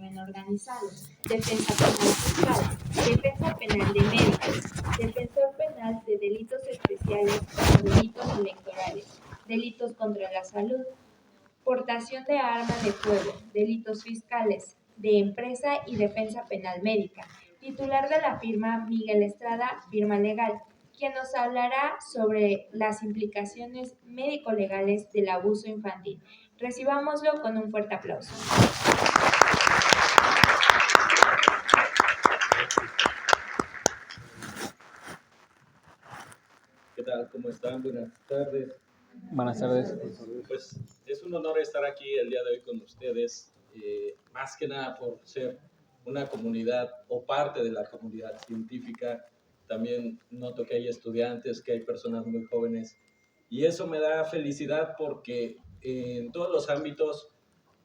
crimen organizado, defensa penal fiscal, defensa penal de médicos, defensor penal de delitos especiales como delitos electorales, delitos contra la salud, portación de arma de fuego, delitos fiscales, de empresa y defensa penal médica. Titular de la firma Miguel Estrada, firma legal, quien nos hablará sobre las implicaciones médico-legales del abuso infantil. Recibámoslo con un fuerte aplauso. ¿Qué tal? ¿Cómo están? Buenas tardes. Buenas tardes. Pues es un honor estar aquí el día de hoy con ustedes, más que nada por ser una comunidad o parte de la comunidad científica. También noto que hay estudiantes, que hay personas muy jóvenes y eso me da felicidad porque en todos los ámbitos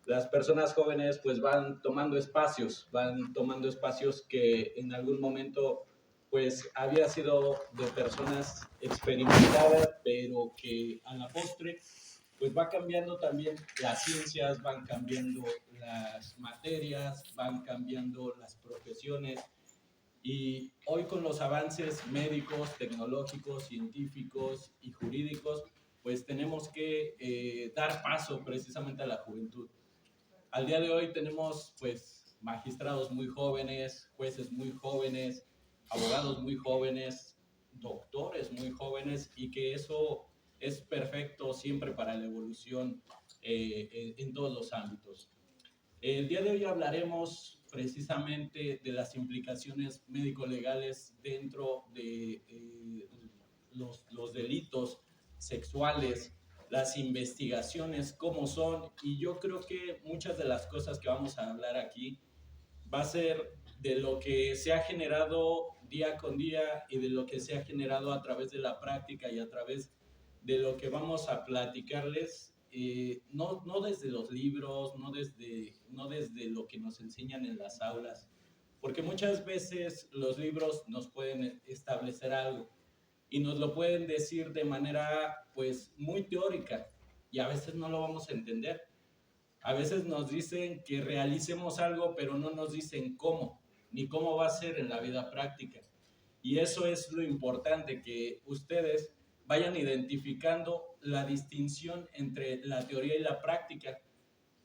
las personas jóvenes pues van tomando espacios que en algún momento pues había sido de personas experimentadas, pero que a la postre pues va cambiando también las ciencias, van cambiando las materias, van cambiando las profesiones y hoy con los avances médicos, tecnológicos, científicos y jurídicos pues tenemos que dar paso precisamente a la juventud. Al día de hoy tenemos pues magistrados muy jóvenes, jueces muy jóvenes, abogados muy jóvenes, doctores muy jóvenes y que eso es perfecto siempre para la evolución en todos los ámbitos. El día de hoy hablaremos precisamente de las implicaciones médico-legales dentro de los delitos sexuales, las investigaciones, cómo son, y yo creo que muchas de las cosas que vamos a hablar aquí va a ser de lo que se ha generado día con día y de lo que se ha generado a través de la práctica y a través de lo que vamos a platicarles, no desde los libros, no desde lo que nos enseñan en las aulas, porque muchas veces los libros nos pueden establecer algo, y nos lo pueden decir de manera pues muy teórica y a veces no lo vamos a entender. A veces nos dicen que realicemos algo, pero no nos dicen cómo, ni cómo va a ser en la vida práctica. Y eso es lo importante, que ustedes vayan identificando la distinción entre la teoría y la práctica.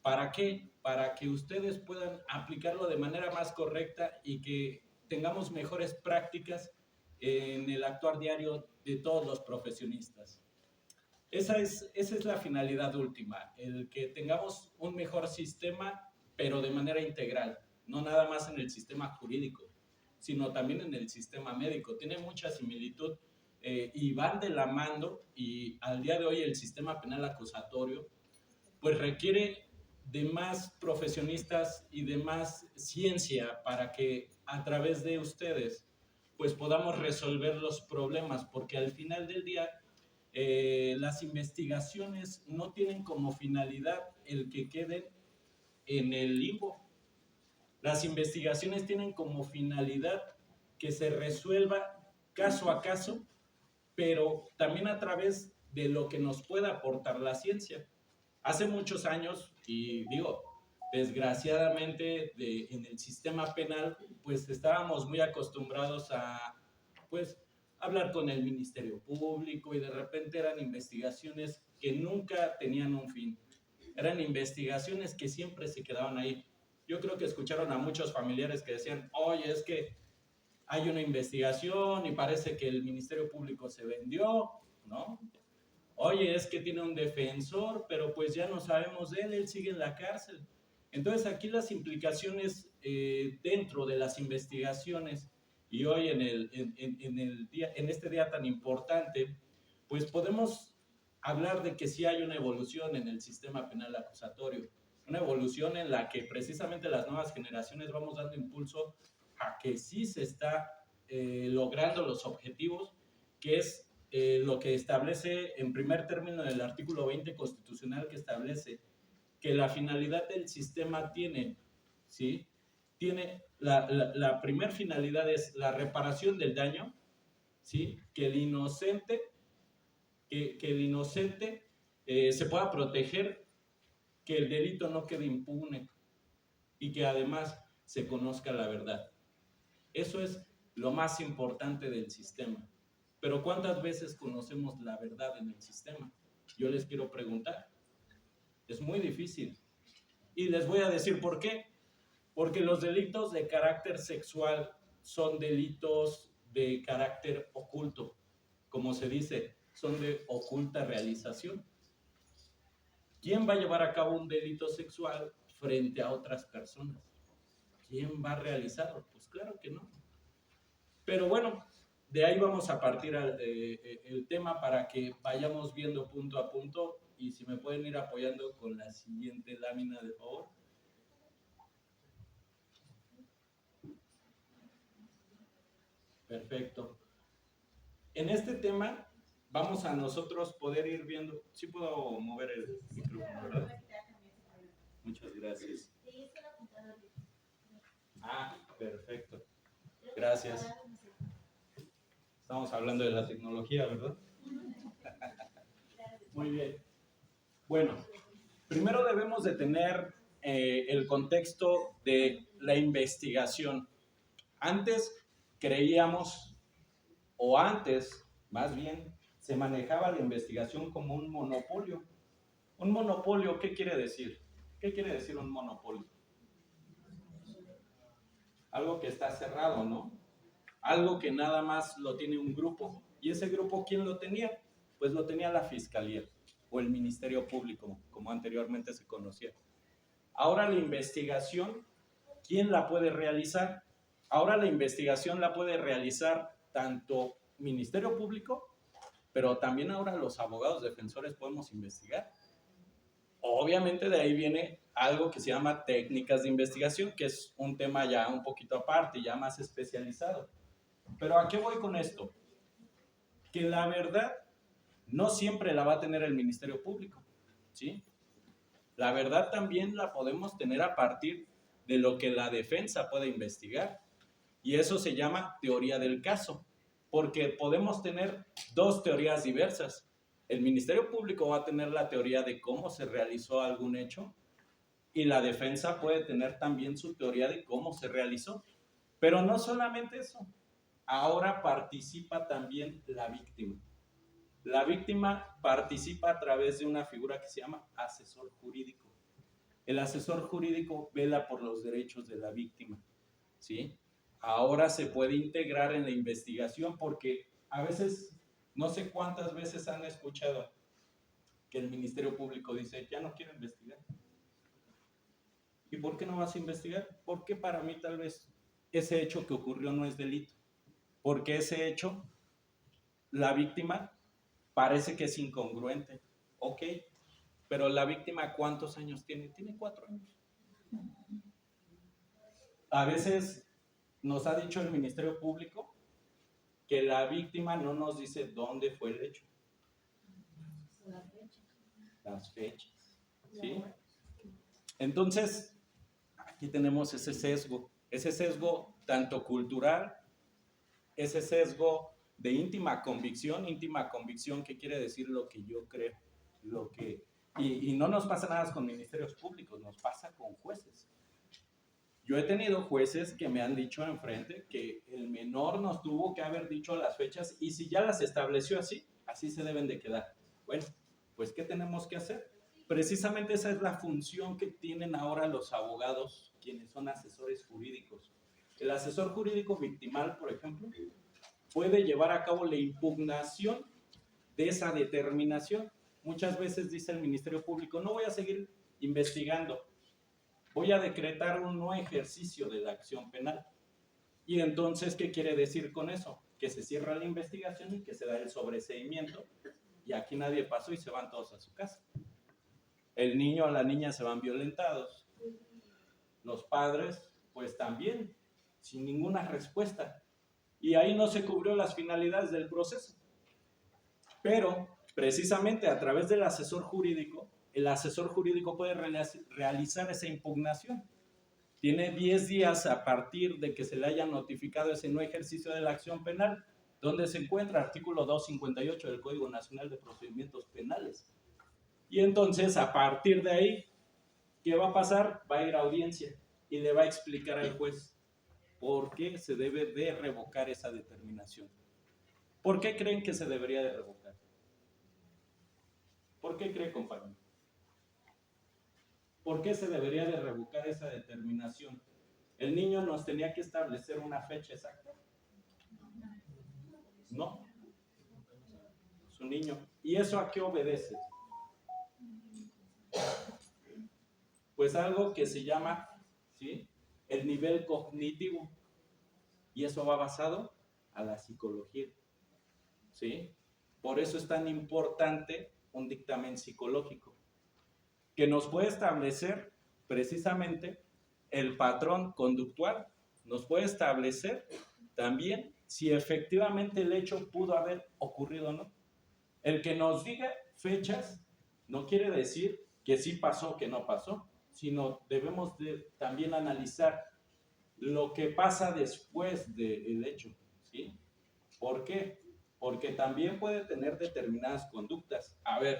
¿Para qué? Para que ustedes puedan aplicarlo de manera más correcta y que tengamos mejores prácticas en el actuar diario de todos los profesionistas. Esa es la finalidad última, el que tengamos un mejor sistema, pero de manera integral, no nada más en el sistema jurídico, sino también en el sistema médico. Tiene mucha similitud y van de la mano, y al día de hoy el sistema penal acusatorio pues requiere de más profesionistas y de más ciencia para que a través de ustedes pues podamos resolver los problemas, porque al final del día las investigaciones no tienen como finalidad el que queden en el limbo. Las investigaciones tienen como finalidad que se resuelva caso a caso, pero también a través de lo que nos pueda aportar la ciencia. Hace muchos años, y digo, desgraciadamente en el sistema penal, pues estábamos muy acostumbrados a, pues, hablar con el Ministerio Público, y de repente eran investigaciones que nunca tenían un fin. Eran investigaciones que siempre se quedaban ahí. Yo creo que escucharon a muchos familiares que decían, oye, es que hay una investigación y parece que el Ministerio Público se vendió, ¿no? Oye, es que tiene un defensor, pero pues ya no sabemos de él, él sigue en la cárcel. Entonces aquí las implicaciones dentro de las investigaciones, y hoy en este día tan importante, pues podemos hablar de que sí hay una evolución en el sistema penal acusatorio, una evolución en la que precisamente las nuevas generaciones vamos dando impulso a que sí se está logrando los objetivos, que es lo que establece en primer término el artículo 20 constitucional, que establece que la finalidad del sistema tiene, ¿sí? Tiene la primer finalidad es la reparación del daño, ¿sí? Que el inocente se pueda proteger, que el delito no quede impune. y que además se conozca la verdad. Eso es lo más importante del sistema. Pero ¿cuántas veces conocemos la verdad en el sistema? Yo les quiero preguntar. Es muy difícil. Y les voy a decir por qué. Porque los delitos de carácter sexual son delitos de carácter oculto. Como se dice, son de oculta realización. ¿Quién va a llevar a cabo un delito sexual frente a otras personas? ¿Quién va a realizarlo? Pues claro que no. Pero bueno, de ahí vamos a partir el tema para que vayamos viendo punto a punto, y si me pueden ir apoyando con la siguiente lámina, de favor. Perfecto. En este tema vamos a nosotros poder ir viendo. Sí puedo mover el micrófono, ¿verdad? Muchas gracias. Ah, perfecto. Gracias. Estamos hablando de la tecnología, ¿verdad? Muy bien. Bueno, primero debemos de tener el contexto de la investigación. Antes creíamos, o antes, más bien, se manejaba la investigación como un monopolio. ¿Un monopolio qué quiere decir? ¿Qué quiere decir un monopolio? Algo que está cerrado, ¿no? Algo que nada más lo tiene un grupo. ¿Y ese grupo quién lo tenía? Pues lo tenía la Fiscalía o el Ministerio Público, como anteriormente se conocía. Ahora la investigación, ¿quién la puede realizar? Ahora la investigación la puede realizar tanto Ministerio Público, pero también ahora los abogados defensores podemos investigar. Obviamente de ahí viene algo que se llama técnicas de investigación, que es un tema ya un poquito aparte, ya más especializado. Pero ¿a qué voy con esto? Que la verdad no siempre la va a tener el Ministerio Público, ¿sí? La verdad también la podemos tener a partir de lo que la defensa puede investigar. Y eso se llama teoría del caso, porque podemos tener dos teorías diversas. El Ministerio Público va a tener la teoría de cómo se realizó algún hecho, y la defensa puede tener también su teoría de cómo se realizó. Pero no solamente eso, ahora participa también la víctima. La víctima participa a través de una figura que se llama asesor jurídico. El asesor jurídico vela por los derechos de la víctima, ¿sí? Ahora se puede integrar en la investigación, porque a veces, no sé cuántas veces han escuchado que el Ministerio Público dice, ya no quiero investigar. ¿Y por qué no vas a investigar? Porque para mí tal vez ese hecho que ocurrió no es delito. Porque ese hecho, la víctima parece que es incongruente. Ok, pero la víctima ¿cuántos años tiene? Tiene 4 años. A veces nos ha dicho el Ministerio Público que la víctima no nos dice dónde fue el hecho. Las fechas. ¿Sí? Entonces, aquí tenemos ese sesgo tanto cultural, ese sesgo de íntima convicción que quiere decir lo que yo creo, y no nos pasa nada con ministerios públicos, nos pasa con jueces. Yo he tenido jueces que me han dicho enfrente que el menor nos tuvo que haber dicho las fechas, y si ya las estableció así, así se deben de quedar. Bueno, pues ¿qué tenemos que hacer? Precisamente esa es la función que tienen ahora los abogados, quienes son asesores jurídicos. El asesor jurídico victimal, por ejemplo, puede llevar a cabo la impugnación de esa determinación. Muchas veces dice el Ministerio Público, no voy a seguir investigando, voy a decretar un no ejercicio de la acción penal. Y entonces, ¿qué quiere decir con eso? Que se cierra la investigación y que se da el sobreseimiento, y aquí nadie pasó y se van todos a su casa. El niño o la niña se van violentados. Los padres, pues también, sin ninguna respuesta. Y ahí no se cubrió las finalidades del proceso. Pero, precisamente a través del asesor jurídico, el asesor jurídico puede realizar esa impugnación. Tiene 10 días a partir de que se le haya notificado ese no ejercicio de la acción penal, donde se encuentra artículo 258 del Código Nacional de Procedimientos Penales. Y entonces, a partir de ahí, ¿qué va a pasar? Va a ir a audiencia. y le va a explicar al juez por qué se debe de revocar esa determinación. ¿Por qué creen que se debería de revocar? ¿Por qué cree, compañero? ¿Por qué se debería de revocar esa determinación? ¿El niño nos tenía que establecer una fecha exacta? No. Es un niño. ¿Y eso a qué obedece? Pues algo que se llama, ¿sí?, el nivel cognitivo. Y eso va basado a la psicología, ¿sí? Por eso es tan importante un dictamen psicológico, que nos puede establecer precisamente el patrón conductual, nos puede establecer también si efectivamente el hecho pudo haber ocurrido o no. El que nos diga fechas no quiere decir que sí pasó o que no pasó, sino debemos de también analizar lo que pasa después del hecho, ¿sí? ¿Por qué? Porque también puede tener determinadas conductas. A ver,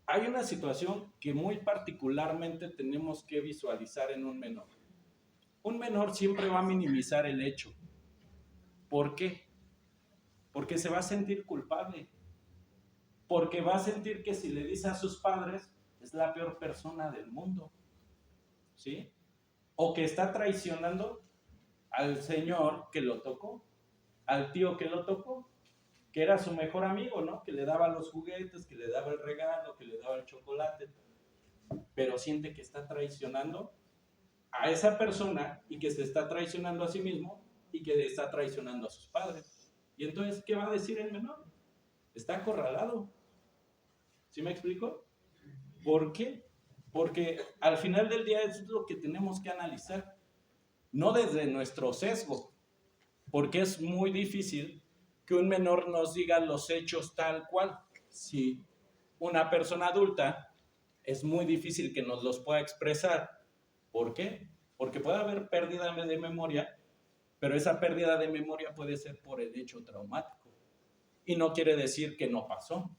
hay una situación que muy particularmente tenemos que visualizar en un menor. Un menor siempre va a minimizar el hecho. ¿Por qué? Porque se va a sentir culpable. Porque va a sentir que si le dice a sus padres, es la peor persona del mundo, ¿sí? O que está traicionando al señor que lo tocó, al tío que lo tocó, que era su mejor amigo, ¿no? Que le daba los juguetes, que le daba el regalo, que le daba el chocolate, pero siente que está traicionando a esa persona y que se está traicionando a sí mismo y que está traicionando a sus padres. Y entonces, ¿qué va a decir el menor? Está acorralado. ¿Sí me explico? ¿Por qué? Porque al final del día es lo que tenemos que analizar, no desde nuestro sesgo, porque es muy difícil que un menor nos diga los hechos tal cual. Si una persona adulta, es muy difícil que nos los pueda expresar. ¿Por qué? Porque puede haber pérdida de memoria, pero esa pérdida de memoria puede ser por el hecho traumático. Y no quiere decir que no pasó,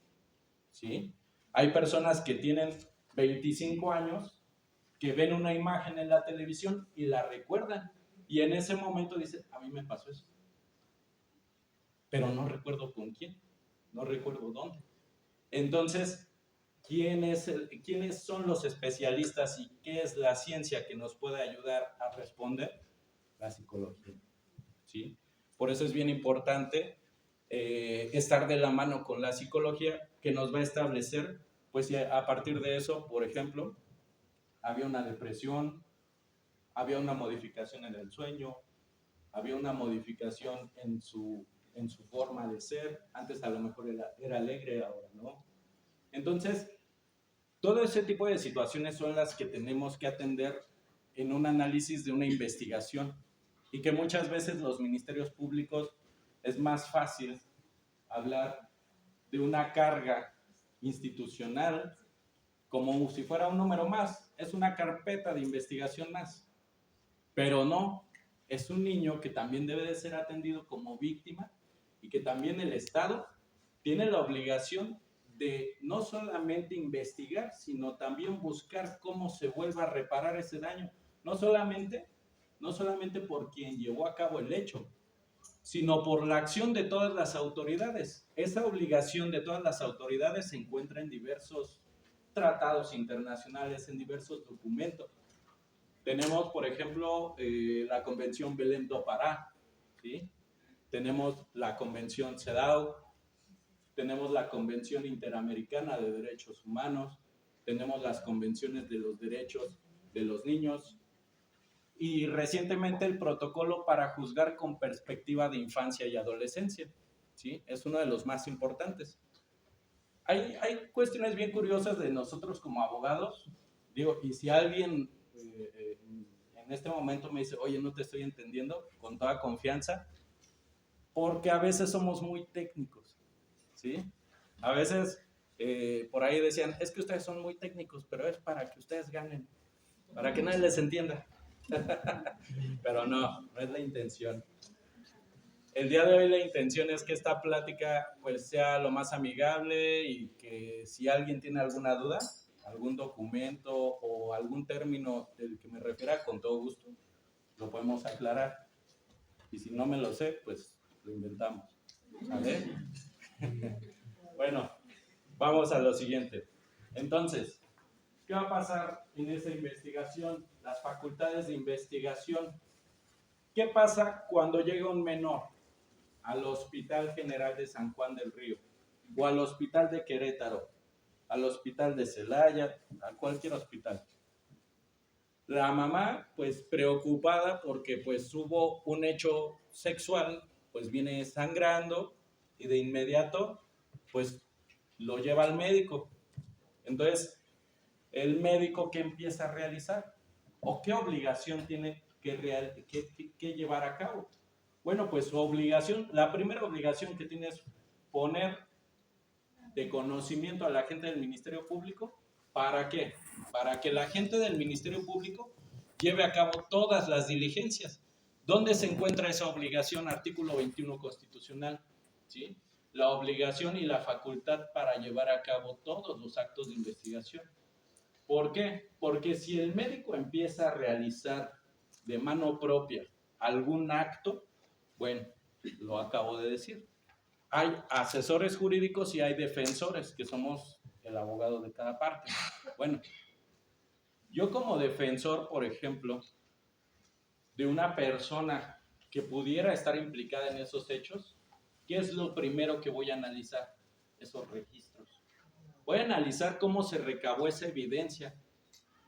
¿sí? Hay personas que tienen 25 años, que ven una imagen en la televisión y la recuerdan. Y en ese momento dicen, a mí me pasó eso. Pero no recuerdo con quién, no recuerdo dónde. Entonces, ¿quiénes son los especialistas y qué es la ciencia que nos puede ayudar a responder? La psicología, ¿sí? Por eso es bien importante estar de la mano con la psicología, que nos va a establecer, pues a partir de eso, por ejemplo, había una depresión, había una modificación en el sueño, había una modificación en su forma de ser. Antes a lo mejor era alegre, ahora no. Entonces, todo ese tipo de situaciones son las que tenemos que atender en un análisis de una investigación, y que muchas veces los ministerios públicos es más fácil hablar de una carga institucional como si fuera un número más, es una carpeta de investigación más, pero no, es un niño que también debe de ser atendido como víctima y que también el Estado tiene la obligación de no solamente investigar, sino también buscar cómo se vuelva a reparar ese daño, no solamente por quien llevó a cabo el hecho, sino por la acción de todas las autoridades. Esa obligación de todas las autoridades se encuentra en diversos tratados internacionales, en diversos documentos. Tenemos, por ejemplo, la Convención Belém do Pará, ¿sí? Tenemos la Convención CEDAW, tenemos la Convención Interamericana de Derechos Humanos, tenemos las convenciones de los derechos de los niños y recientemente el protocolo para juzgar con perspectiva de infancia y adolescencia, ¿sí? Es uno de los más importantes. Hay cuestiones bien curiosas de nosotros como abogados, digo, y si alguien en este momento me dice, oye, no te estoy entendiendo, con toda confianza, porque a veces somos muy técnicos, ¿sí? A veces por ahí decían, es que ustedes son muy técnicos, pero es para que ustedes ganen, para que nadie les entienda. Pero no es la intención. El día de hoy la intención es que esta plática pues sea lo más amigable y que si alguien tiene alguna duda, algún documento o algún término del que me refiera, con todo gusto lo podemos aclarar. Y si no me lo sé, pues lo inventamos. ¿Vale? Bueno, vamos a lo siguiente. Entonces, ¿qué va a pasar en esa investigación? Las facultades de investigación. ¿Qué pasa cuando llega un menor al Hospital General de San Juan del Río o al Hospital de Querétaro, al Hospital de Celaya, a cualquier hospital? La mamá, pues preocupada porque pues hubo un hecho sexual, pues viene sangrando y de inmediato pues lo lleva al médico. Entonces, el médico, ¿qué empieza a realizar? ¿O qué obligación tiene que llevar a cabo? Bueno, pues su obligación, la primera obligación que tiene es poner de conocimiento a la gente del Ministerio Público. ¿Para qué? Para que la gente del Ministerio Público lleve a cabo todas las diligencias. ¿Dónde se encuentra esa obligación? Artículo 21 constitucional, ¿sí? La obligación y la facultad para llevar a cabo todos los actos de investigación. ¿Por qué? Porque si el médico empieza a realizar de mano propia algún acto, bueno, lo acabo de decir, hay asesores jurídicos y hay defensores, que somos el abogado de cada parte. Bueno, yo como defensor, por ejemplo, de una persona que pudiera estar implicada en esos hechos, ¿qué es lo primero que voy a analizar? Esos registros. Voy a analizar cómo se recabó esa evidencia.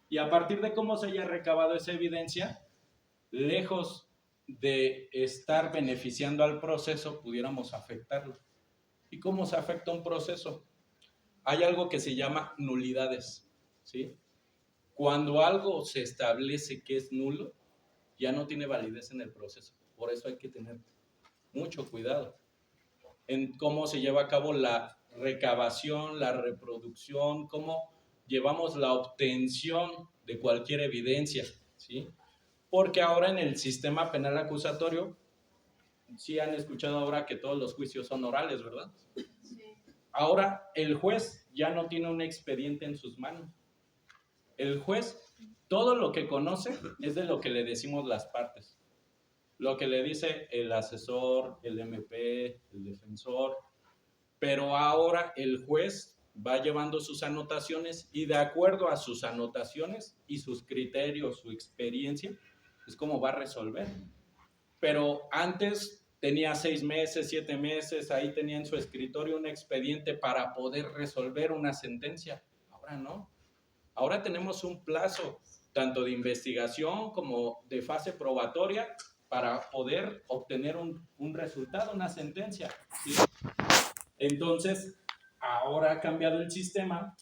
Y a partir de cómo se haya recabado esa evidencia, lejos de estar beneficiando al proceso, pudiéramos afectarlo. ¿Y cómo se afecta un proceso? Hay algo que se llama nulidades, ¿sí? Cuando algo se establece que es nulo, ya no tiene validez en el proceso. Por eso hay que tener mucho cuidado en cómo se lleva a cabo la recabación, la reproducción, cómo llevamos la obtención de cualquier evidencia, ¿sí? Porque ahora en el sistema penal acusatorio, sí han escuchado ahora que todos los juicios son orales, ¿verdad? Sí. Ahora el juez ya no tiene un expediente en sus manos. El juez, todo lo que conoce es de lo que le decimos las partes. Lo que le dice el asesor, el MP, el defensor. Pero ahora el juez va llevando sus anotaciones y de acuerdo a sus anotaciones y sus criterios, su experiencia, es como va a resolver. Pero antes tenía 6 meses, 7 meses, ahí tenía en su escritorio un expediente para poder resolver una sentencia. Ahora no. Ahora tenemos un plazo tanto de investigación como de fase probatoria para poder obtener un resultado, una sentencia, ¿sí? Entonces, ahora ha cambiado el sistema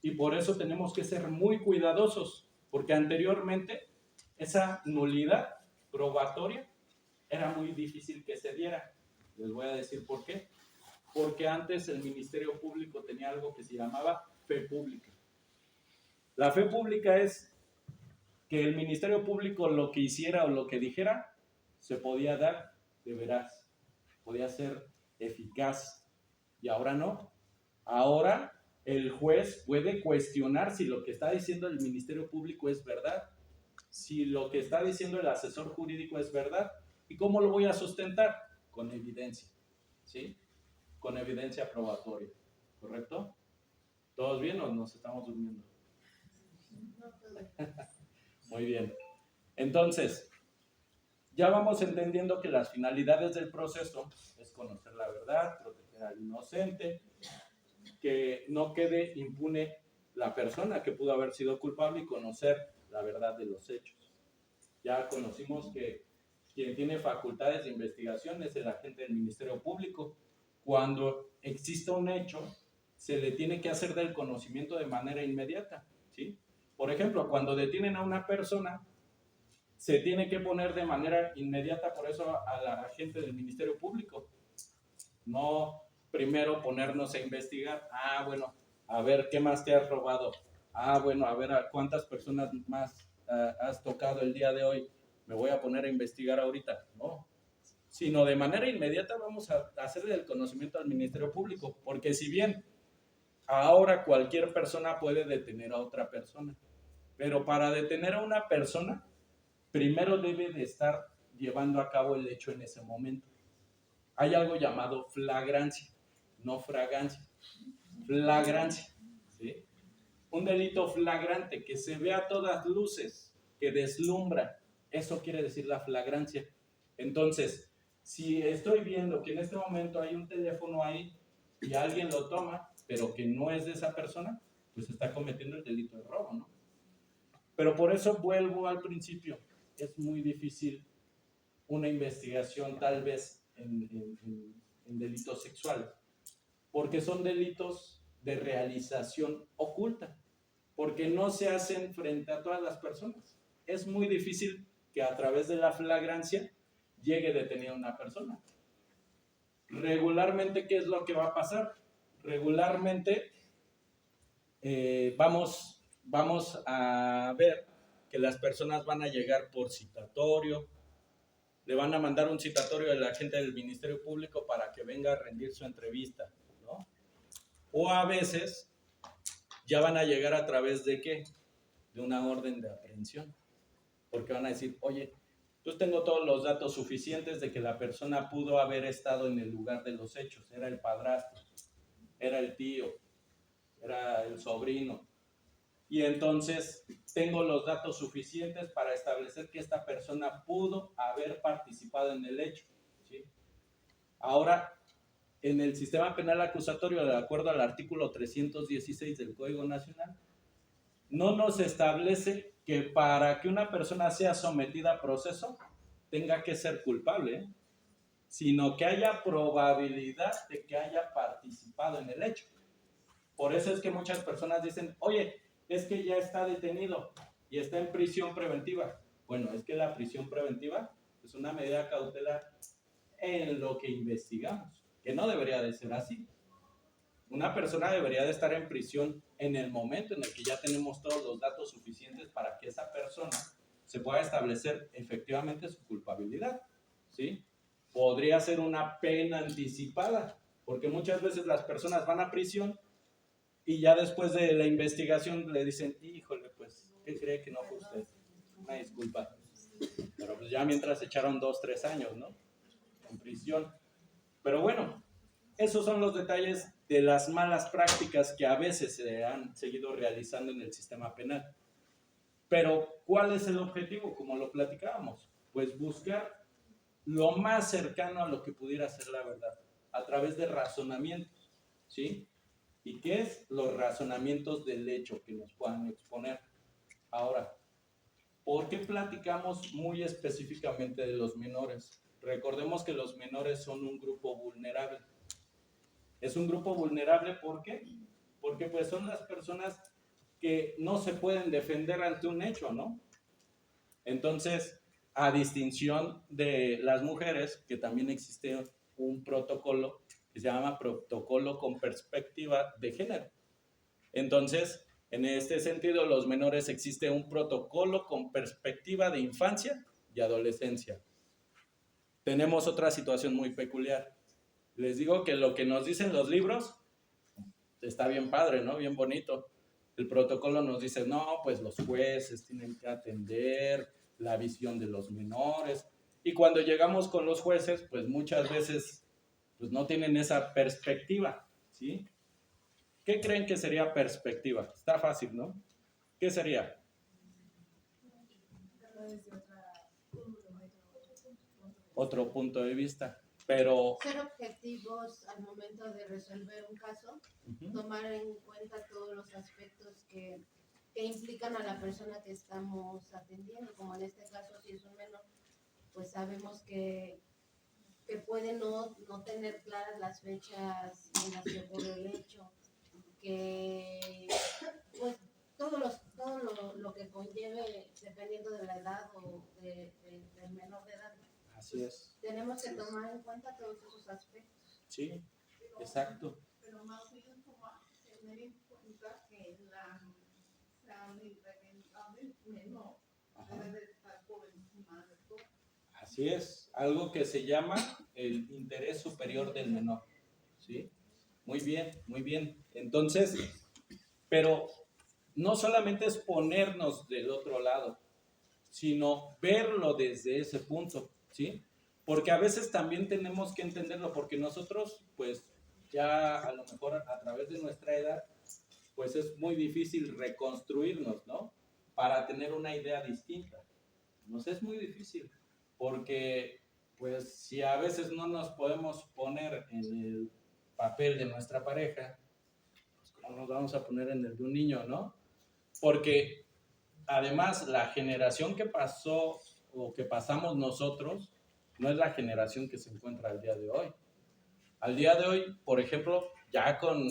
y por eso tenemos que ser muy cuidadosos, porque anteriormente esa nulidad probatoria era muy difícil que se diera. Les voy a decir por qué. Porque antes el Ministerio Público tenía algo que se llamaba fe pública. La fe pública es que el Ministerio Público lo que hiciera o lo que dijera se podía dar de veraz, podía ser eficaz. Y ahora no. Ahora el juez puede cuestionar si lo que está diciendo el Ministerio Público es verdad, si lo que está diciendo el asesor jurídico es verdad. ¿Y cómo lo voy a sustentar? Con evidencia, ¿sí? Con evidencia probatoria, ¿correcto? ¿Todos bien o nos estamos durmiendo? Muy bien. Entonces, ya vamos entendiendo que las finalidades del proceso es conocer la verdad, proteger al inocente, que no quede impune la persona que pudo haber sido culpable y conocer la verdad de los hechos. Ya conocimos que quien tiene facultades de investigación es el agente del Ministerio Público. Cuando existe un hecho, se le tiene que hacer del conocimiento de manera inmediata, ¿sí? Por ejemplo, cuando detienen a una persona, se tiene que poner de manera inmediata, por eso a la agente del Ministerio Público. No primero ponernos a investigar, bueno, a ver, ¿qué más te has robado? Bueno, a ver, ¿a cuántas personas más has tocado el día de hoy? Me voy a poner a investigar ahorita. No, sino de manera inmediata vamos a hacerle el conocimiento al Ministerio Público, porque si bien ahora cualquier persona puede detener a otra persona, pero para detener a una persona, primero debe de estar llevando a cabo el hecho en ese momento. Hay algo llamado flagrancia, no fragancia, flagrancia, ¿sí? Un delito flagrante que se ve a todas luces, que deslumbra, eso quiere decir la flagrancia. Entonces, si estoy viendo que en este momento hay un teléfono ahí y alguien lo toma, pero que no es de esa persona, pues está cometiendo el delito de robo, ¿no? Pero por eso vuelvo al principio, es muy difícil una investigación tal vez en delitos sexuales, porque son delitos de realización oculta, porque no se hacen frente a todas las personas. Es muy difícil que a través de la flagrancia llegue detenida una persona. Regularmente, ¿qué es lo que va a pasar? Regularmente vamos a ver que las personas van a llegar por citatorio, le van a mandar un citatorio al agente del Ministerio Público para que venga a rendir su entrevista, ¿no? O a veces ya van a llegar a través de ¿qué? De una orden de aprehensión, porque van a decir, oye, pues tengo todos los datos suficientes de que la persona pudo haber estado en el lugar de los hechos, era el padrastro, era el tío, era el sobrino, y entonces tengo los datos suficientes para establecer que esta persona pudo haber participado en el hecho, ¿sí? Ahora, en el sistema penal acusatorio, de acuerdo al artículo 316 del Código Nacional, no nos establece que para que una persona sea sometida a proceso tenga que ser culpable, ¿eh? Sino que haya probabilidad de que haya participado en el hecho. Por eso es que muchas personas dicen, oye, es que ya está detenido y está en prisión preventiva. Bueno, es que la prisión preventiva es una medida cautelar en lo que investigamos, que no debería de ser así. Una persona debería de estar en prisión en el momento en el que ya tenemos todos los datos suficientes para que esa persona se pueda establecer efectivamente su culpabilidad, ¿sí? Podría ser una pena anticipada, porque muchas veces las personas van a prisión y ya después de la investigación le dicen, híjole, pues, ¿qué cree que no fue usted? Una disculpa. Pero pues ya mientras echaron 2, 3 años, ¿no? En prisión. Pero bueno, esos son los detalles de las malas prácticas que a veces se han seguido realizando en el sistema penal. Pero, ¿cuál es el objetivo? Como lo platicábamos, pues buscar lo más cercano a lo que pudiera ser la verdad, a través de razonamientos, ¿sí? ¿Y qué es? Los razonamientos del hecho que nos puedan exponer. Ahora, ¿por qué platicamos muy específicamente de los menores? Recordemos que los menores son un grupo vulnerable. Es un grupo vulnerable, ¿por qué? Porque pues son las personas que no se pueden defender ante un hecho, ¿no? Entonces, a distinción de las mujeres, que también existe un protocolo que se llama protocolo con perspectiva de género. Entonces, en este sentido, los menores existe un protocolo con perspectiva de infancia y adolescencia. Tenemos otra situación muy peculiar. Les digo que lo que nos dicen los libros está bien padre, ¿no? Bien bonito. El protocolo nos dice, no, pues los jueces tienen que atender la visión de los menores. Y cuando llegamos con los jueces, pues muchas veces pues no tienen esa perspectiva, ¿sí? ¿Qué creen que sería perspectiva? Está fácil, ¿no? ¿Qué sería? Otro punto de vista. Pero ser objetivos al momento de resolver un caso, tomar en cuenta todos los aspectos que implican a la persona que estamos atendiendo, como en este caso si es un menor, pues sabemos que puede no tener claras las fechas en las que ocurrió el hecho, que pues todo lo que conlleve dependiendo de la edad o del menor de edad. así es. Tenemos que tomar en cuenta todos esos aspectos. Sí, exacto. Pero más bien como tener en cuenta que la menor debe de estar por encima de todo. Así es, algo que se llama el interés superior del menor, ¿sí? Muy bien, muy bien. Entonces, pero no solamente es ponernos del otro lado, sino verlo desde ese punto, ¿sí? Porque a veces también tenemos que entenderlo, porque nosotros, pues, ya a lo mejor a través de nuestra edad, pues es muy difícil reconstruirnos, ¿no? Para tener una idea distinta. Nos es muy difícil, porque, pues, si a veces no nos podemos poner en el papel de nuestra pareja, pues, ¿cómo nos vamos a poner en el de un niño, no? Porque además, la generación que pasó o que pasamos nosotros no es la generación que se encuentra al día de hoy. Al día de hoy, por ejemplo, ya con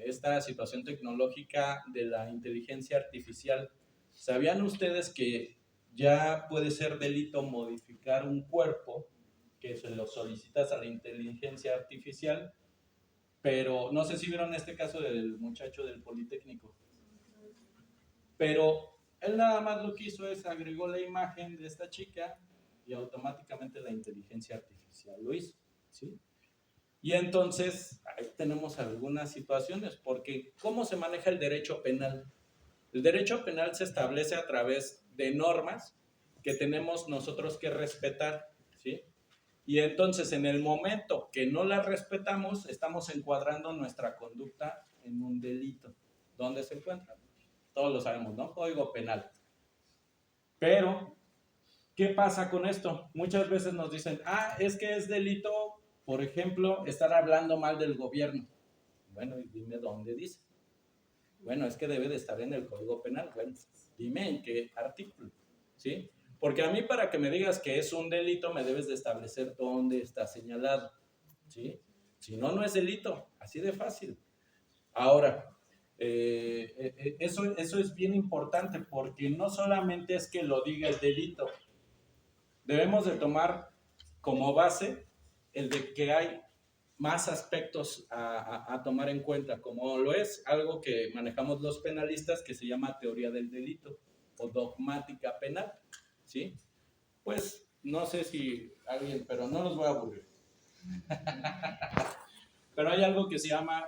esta situación tecnológica de la inteligencia artificial, ¿sabían ustedes que ya puede ser delito modificar un cuerpo que se lo solicitas a la inteligencia artificial? Pero no sé si vieron este caso del muchacho del Politécnico. Pero él nada más lo que hizo es agregó la imagen de esta chica y automáticamente la inteligencia artificial lo hizo, ¿sí? Y entonces ahí tenemos algunas situaciones, porque ¿cómo se maneja el derecho penal? El derecho penal se establece a través de normas que tenemos nosotros que respetar, ¿sí? Y entonces en el momento que no las respetamos, estamos encuadrando nuestra conducta en un delito. ¿Dónde se encuentra? Todos lo sabemos, ¿no? Código penal. Pero, ¿qué pasa con esto? Muchas veces nos dicen, es que es delito, por ejemplo, estar hablando mal del gobierno. Bueno, y dime dónde dice. Bueno, es que debe de estar en el Código Penal. Bueno, dime en qué artículo, ¿sí? Porque a mí, para que me digas que es un delito, me debes de establecer dónde está señalado, ¿sí? Si no, no es delito, así de fácil. Ahora, eso es bien importante, porque no solamente es que lo diga el delito, debemos de tomar como base el de que hay más aspectos a tomar en cuenta, como lo es algo que manejamos los penalistas, que se llama teoría del delito o dogmática penal, ¿sí? Pues no sé si alguien, pero no los voy a aburrir. Pero hay algo que se llama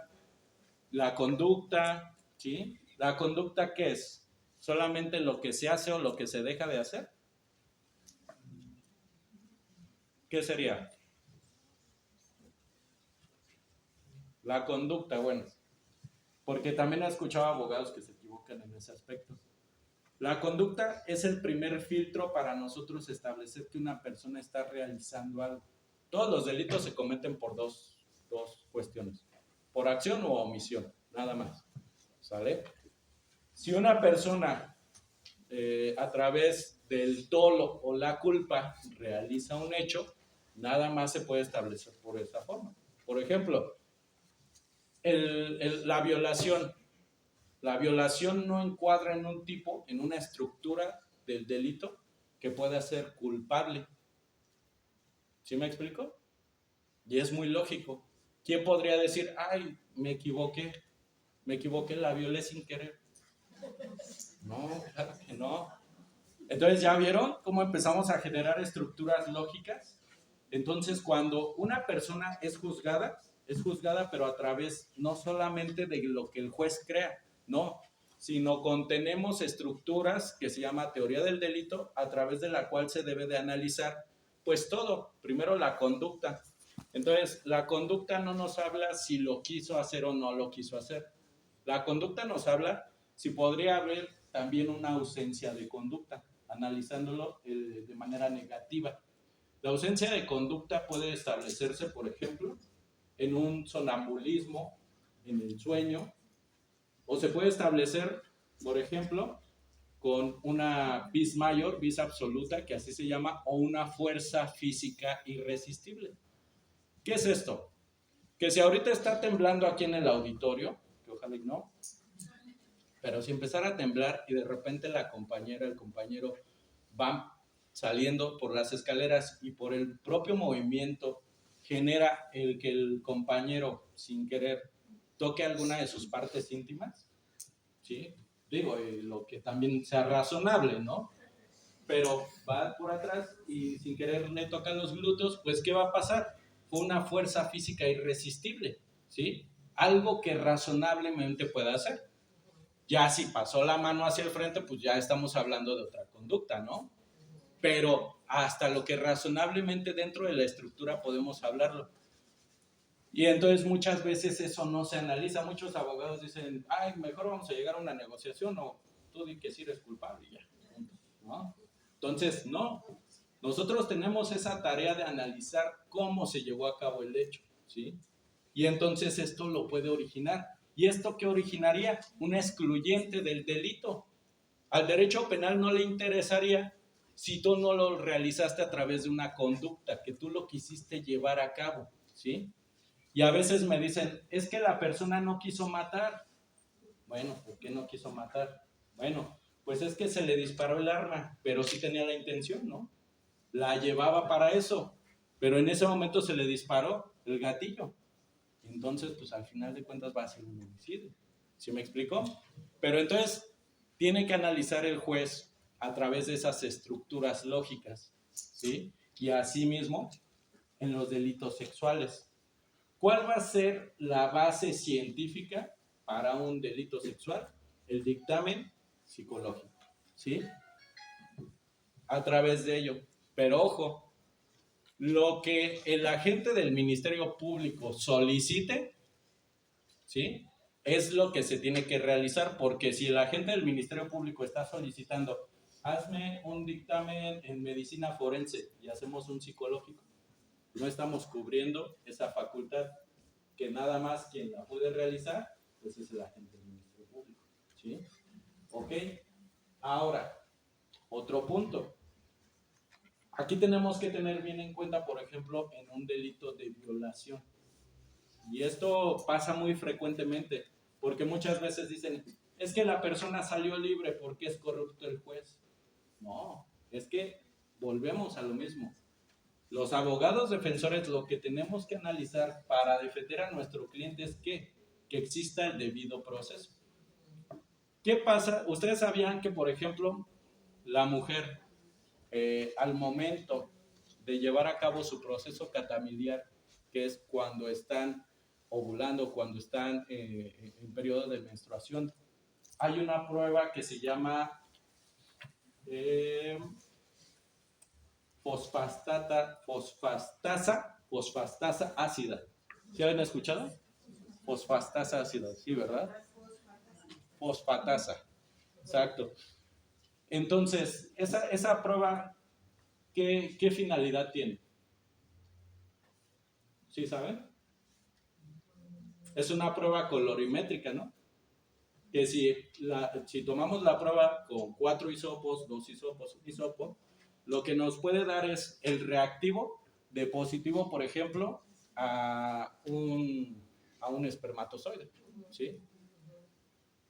la conducta, ¿sí? ¿La conducta qué es? ¿Solamente lo que se hace o lo que se deja de hacer? ¿Qué sería? La conducta, bueno, porque también he escuchado abogados que se equivocan en ese aspecto. La conducta es el primer filtro para nosotros establecer que una persona está realizando algo. Todos los delitos se cometen por dos cuestiones, por acción o omisión, nada más, ¿sale? Si una persona a través del dolo o la culpa realiza un hecho, nada más se puede establecer por esa forma. Por ejemplo, la violación. La violación no encuadra en un tipo, en una estructura del delito que pueda ser culpable. ¿Sí me explico? Y es muy lógico. ¿Quién podría decir, me equivoqué, la violé sin querer? No, claro que no. Entonces, ¿ya vieron cómo empezamos a generar estructuras lógicas? Entonces, cuando una persona es juzgada pero a través no solamente de lo que el juez crea, no, sino contenemos estructuras que se llama teoría del delito, a través de la cual se debe de analizar, pues todo. Primero, la conducta. Entonces, la conducta no nos habla si lo quiso hacer o no lo quiso hacer. La conducta nos habla si podría haber también una ausencia de conducta, analizándolo de manera negativa. La ausencia de conducta puede establecerse, por ejemplo, en un sonambulismo, en el sueño, o se puede establecer, por ejemplo, con una vis mayor, vis absoluta, que así se llama, o una fuerza física irresistible. ¿Qué es esto? Que si ahorita está temblando aquí en el auditorio, que ojalá y no, pero si empezara a temblar y de repente la compañera, el compañero van saliendo por las escaleras y por el propio movimiento genera el que el compañero sin querer toque alguna de sus partes íntimas, ¿sí? Digo, lo que también sea razonable, ¿no? Pero va por atrás y sin querer le tocan los glúteos, pues ¿qué va a pasar? Fue una fuerza física irresistible, ¿sí? algo que razonablemente pueda hacer. Ya si pasó la mano hacia el frente, pues ya estamos hablando de otra conducta, ¿no? Pero hasta lo que razonablemente dentro de la estructura podemos hablarlo. Y entonces muchas veces eso no se analiza. Muchos abogados dicen, ay, mejor vamos a llegar a una negociación, o tú di que sí eres culpable y ya, ¿no? Entonces, no. Nosotros tenemos esa tarea de analizar cómo se llevó a cabo el hecho, ¿sí? Y entonces esto lo puede originar. ¿Y esto qué originaría? Un excluyente del delito. Al derecho penal no le interesaría si tú no lo realizaste a través de una conducta, que tú lo quisiste llevar a cabo, ¿sí? Y a veces me dicen, es que la persona no quiso matar. Bueno, ¿por qué no quiso matar? Bueno, pues es que se le disparó el arma, pero sí tenía la intención, ¿no? La llevaba para eso, pero en ese momento se le disparó el gatillo. Entonces, pues al final de cuentas va a ser un homicidio. ¿Sí me explico? Pero entonces tiene que analizar el juez a través de esas estructuras lógicas, ¿sí? Y asimismo en los delitos sexuales. ¿Cuál va a ser la base científica para un delito sexual? El dictamen psicológico, ¿sí? A través de ello. Pero ojo, lo que el agente del Ministerio Público solicite, ¿sí? Es lo que se tiene que realizar, porque si el agente del Ministerio Público está solicitando, hazme un dictamen en medicina forense y hacemos un psicológico, no estamos cubriendo esa facultad, que nada más quien la puede realizar, pues es el agente del Ministerio Público, ¿sí? Ok, ahora, otro punto. Aquí tenemos que tener bien en cuenta, por ejemplo, en un delito de violación. Y esto pasa muy frecuentemente, porque muchas veces dicen, es que la persona salió libre porque es corrupto el juez. No, es que volvemos a lo mismo. Los abogados defensores lo que tenemos que analizar para defender a nuestro cliente es que exista el debido proceso. ¿Qué pasa? Ustedes sabían que, por ejemplo, la mujer al momento de llevar a cabo su proceso catamiliar, que es cuando están ovulando, cuando están en periodo de menstruación, hay una prueba que se llama fosfatasa ácida. ¿Sí habían escuchado? Fosfatasa ácida, sí, ¿verdad? Fosfatasa, exacto. Entonces, esa prueba, ¿qué finalidad tiene? ¿Sí saben? Es una prueba colorimétrica, ¿no? Que si tomamos la prueba con 4 hisopos, 2 hisopos, 1 hisopo, lo que nos puede dar es el reactivo de positivo, por ejemplo, a un espermatozoide, ¿sí?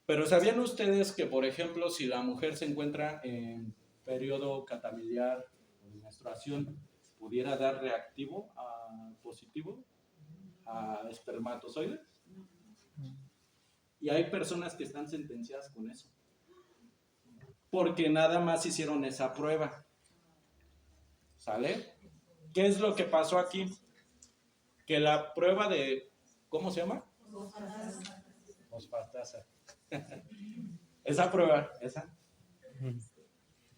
Pero ¿sabían ustedes que, por ejemplo, si la mujer se encuentra en periodo catamiliar o de menstruación, pudiera dar reactivo a positivo a espermatozoides? Y hay personas que están sentenciadas con eso, porque nada más hicieron esa prueba. ¿Sale? ¿Qué es lo que pasó aquí? Que la prueba de, ¿cómo se llama? Fosfatasa. Esa prueba,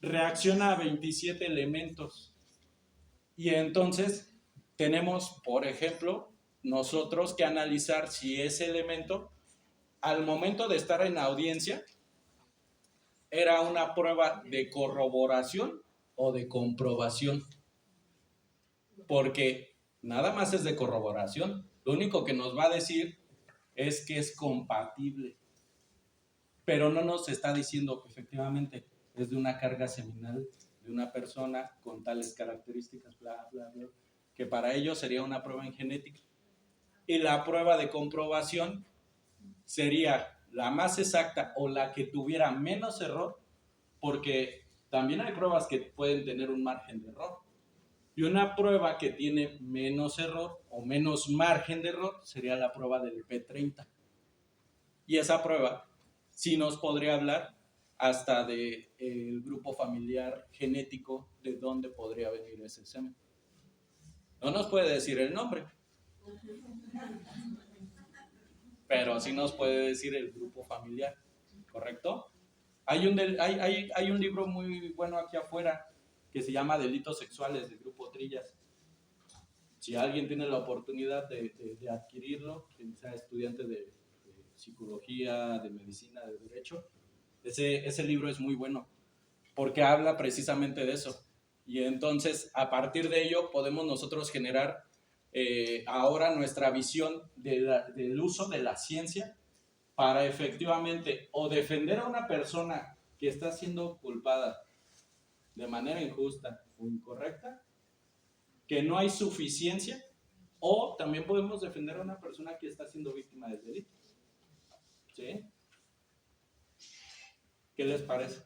reacciona a 27 elementos. Y entonces tenemos, por ejemplo, nosotros que analizar si ese elemento, al momento de estar en audiencia, era una prueba de corroboración o de comprobación. Porque nada más es de corroboración. Lo único que nos va a decir es que es compatible. Pero no nos está diciendo que efectivamente es de una carga seminal de una persona con tales características, bla, bla, bla, que para ello sería una prueba en genética. Y la prueba de comprobación sería la más exacta o la que tuviera menos error, porque también hay pruebas que pueden tener un margen de error. Y una prueba que tiene menos error o menos margen de error sería la prueba del P30. Y esa prueba sí nos podría hablar hasta del grupo familiar genético de dónde podría venir ese semen. No nos puede decir el nombre. pero sí nos puede decir el grupo familiar, ¿correcto? Hay un libro muy bueno aquí afuera que se llama Delitos Sexuales del Grupo Trillas. Si alguien tiene la oportunidad de adquirirlo, quien sea estudiante de psicología, de medicina, de derecho, ese libro es muy bueno porque habla precisamente de eso. Y entonces, a partir de ello, podemos nosotros generar ahora nuestra visión del uso de la ciencia para efectivamente o defender a una persona que está siendo culpada de manera injusta o incorrecta, que no hay suficiencia, o también podemos defender a una persona que está siendo víctima del delito. ¿Sí? ¿Qué les parece?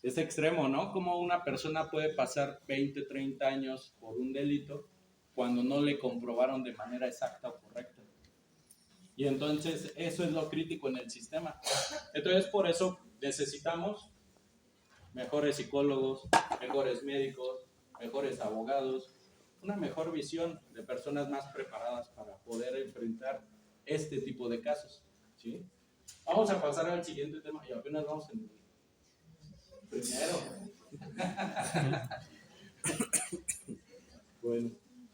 Es extremo, ¿no? Cómo una persona puede pasar 20, 30 años por un delito cuando no le comprobaron de manera exacta o correcta. Y entonces eso es lo crítico en el sistema. Entonces por eso necesitamos mejores psicólogos, mejores médicos, mejores abogados, una mejor visión de personas más preparadas para poder enfrentar este tipo de casos, ¿sí? Vamos a pasar al siguiente tema y apenas vamos en el primero. Bueno,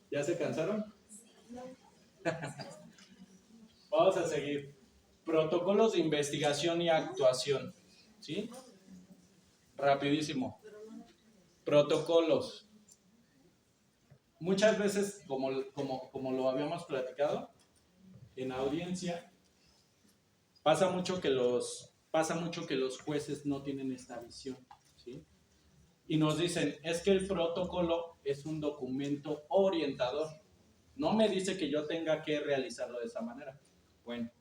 ¿ya se cansaron? Vamos a seguir. Protocolos de investigación y actuación, ¿sí? Rapidísimo. Protocolos. Muchas veces, como lo habíamos platicado, en audiencia, pasa mucho que los jueces no tienen esta visión, ¿sí? Y nos dicen, es que el protocolo es un documento orientador. No me dice que yo tenga que realizarlo de esa manera. Bueno,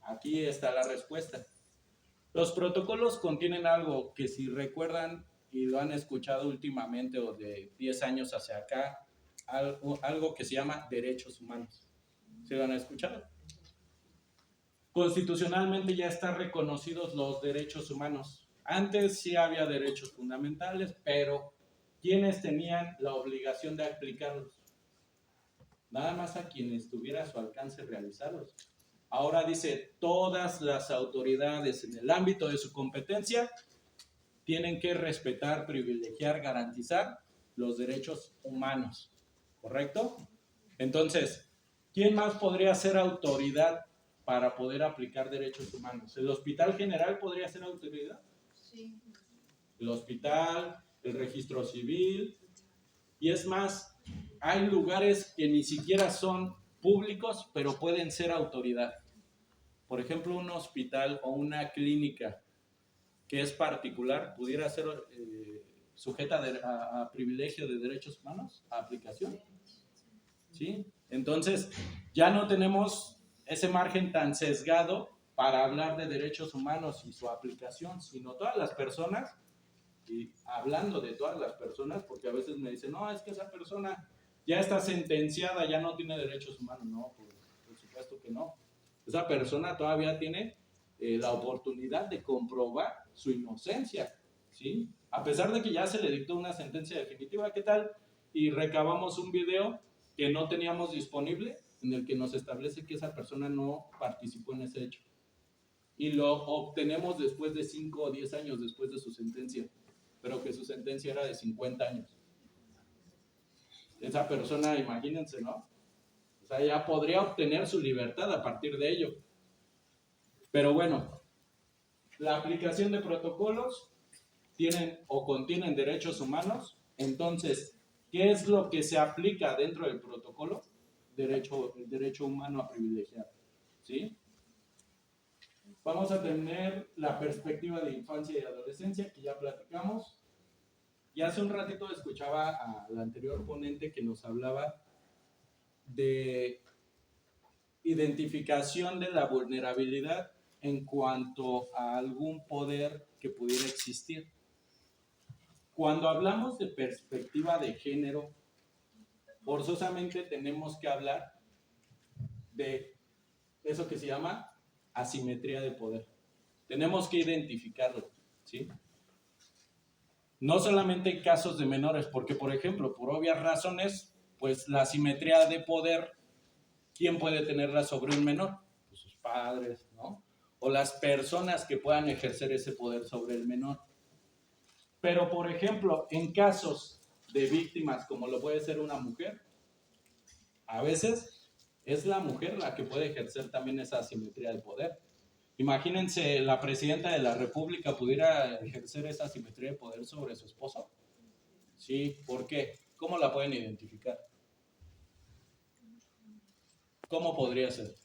aquí está la respuesta. Los protocolos contienen algo que, si recuerdan y lo han escuchado últimamente o de 10 años hacia acá, algo que se llama derechos humanos. ¿Se lo han escuchado? Constitucionalmente ya están reconocidos los derechos humanos. Antes sí había derechos fundamentales, pero ¿quiénes tenían la obligación de aplicarlos? Nada más a quienes tuviera a su alcance realizarlos. Ahora dice, todas las autoridades en el ámbito de su competencia tienen que respetar, privilegiar, garantizar los derechos humanos, ¿correcto? Entonces, ¿quién más podría ser autoridad para poder aplicar derechos humanos? ¿El Hospital General podría ser autoridad? Sí. El hospital, el registro civil, y es más, hay lugares que ni siquiera son públicos, pero pueden ser autoridad. Por ejemplo, un hospital o una clínica que es particular, pudiera ser sujeta a privilegio de derechos humanos, a aplicación. ¿Sí? Entonces, ya no tenemos ese margen tan sesgado para hablar de derechos humanos y su aplicación, sino todas las personas, y hablando de todas las personas, porque a veces me dicen, no, es que esa persona ya está sentenciada, ya no tiene derechos humanos. No, por supuesto que no. Esa persona todavía tiene la oportunidad de comprobar su inocencia, ¿sí? A pesar de que ya se le dictó una sentencia definitiva. ¿Qué tal? Y recabamos un video que no teníamos disponible, en el que nos establece que esa persona no participó en ese hecho. Y lo obtenemos después de 5 o 10 años después de su sentencia, pero que su sentencia era de 50 años. Esa persona, imagínense, ¿no? O sea, ya podría obtener su libertad a partir de ello. Pero bueno, la aplicación de protocolos tienen o contienen derechos humanos. Entonces, ¿qué es lo que se aplica dentro del protocolo? El derecho humano a privilegiar, ¿sí? Vamos a tener la perspectiva de infancia y adolescencia, que ya platicamos. Y hace un ratito escuchaba a la anterior ponente que nos hablaba de identificación de la vulnerabilidad en cuanto a algún poder que pudiera existir. Cuando hablamos de perspectiva de género, forzosamente tenemos que hablar de eso que se llama asimetría de poder. Tenemos que identificarlo, ¿sí? No solamente en casos de menores, porque, por ejemplo, por obvias razones, pues la asimetría de poder ¿quién puede tenerla sobre un menor? Pues sus padres, ¿no? O las personas que puedan ejercer ese poder sobre el menor. Pero, por ejemplo, en casos de víctimas, como lo puede ser una mujer, a veces es la mujer la que puede ejercer también esa asimetría de poder. Imagínense, la presidenta de la República pudiera ejercer esa asimetría de poder sobre su esposo. Sí, ¿por qué? ¿Cómo la pueden identificar? ¿Cómo podría ser?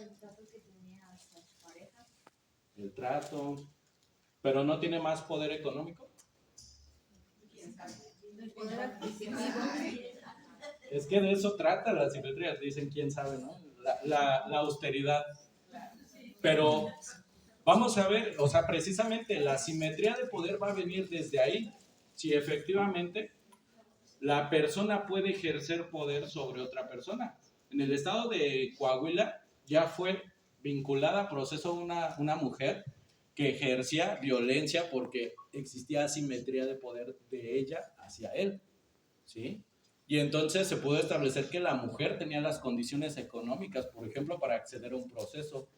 El trato que tenía hacia su pareja. El trato, pero no tiene más poder económico. El poder adquisitivo. Es que de eso trata la asimetría, dicen quién sabe, ¿no? La austeridad. Pero vamos a ver, o sea, precisamente la asimetría de poder va a venir desde ahí. Si efectivamente la persona puede ejercer poder sobre otra persona. En el estado de Coahuila ya fue vinculada a proceso una mujer que ejercía violencia porque existía asimetría de poder de ella hacia él, ¿sí? Y entonces se pudo establecer que la mujer tenía las condiciones económicas, por ejemplo, para acceder a un proceso,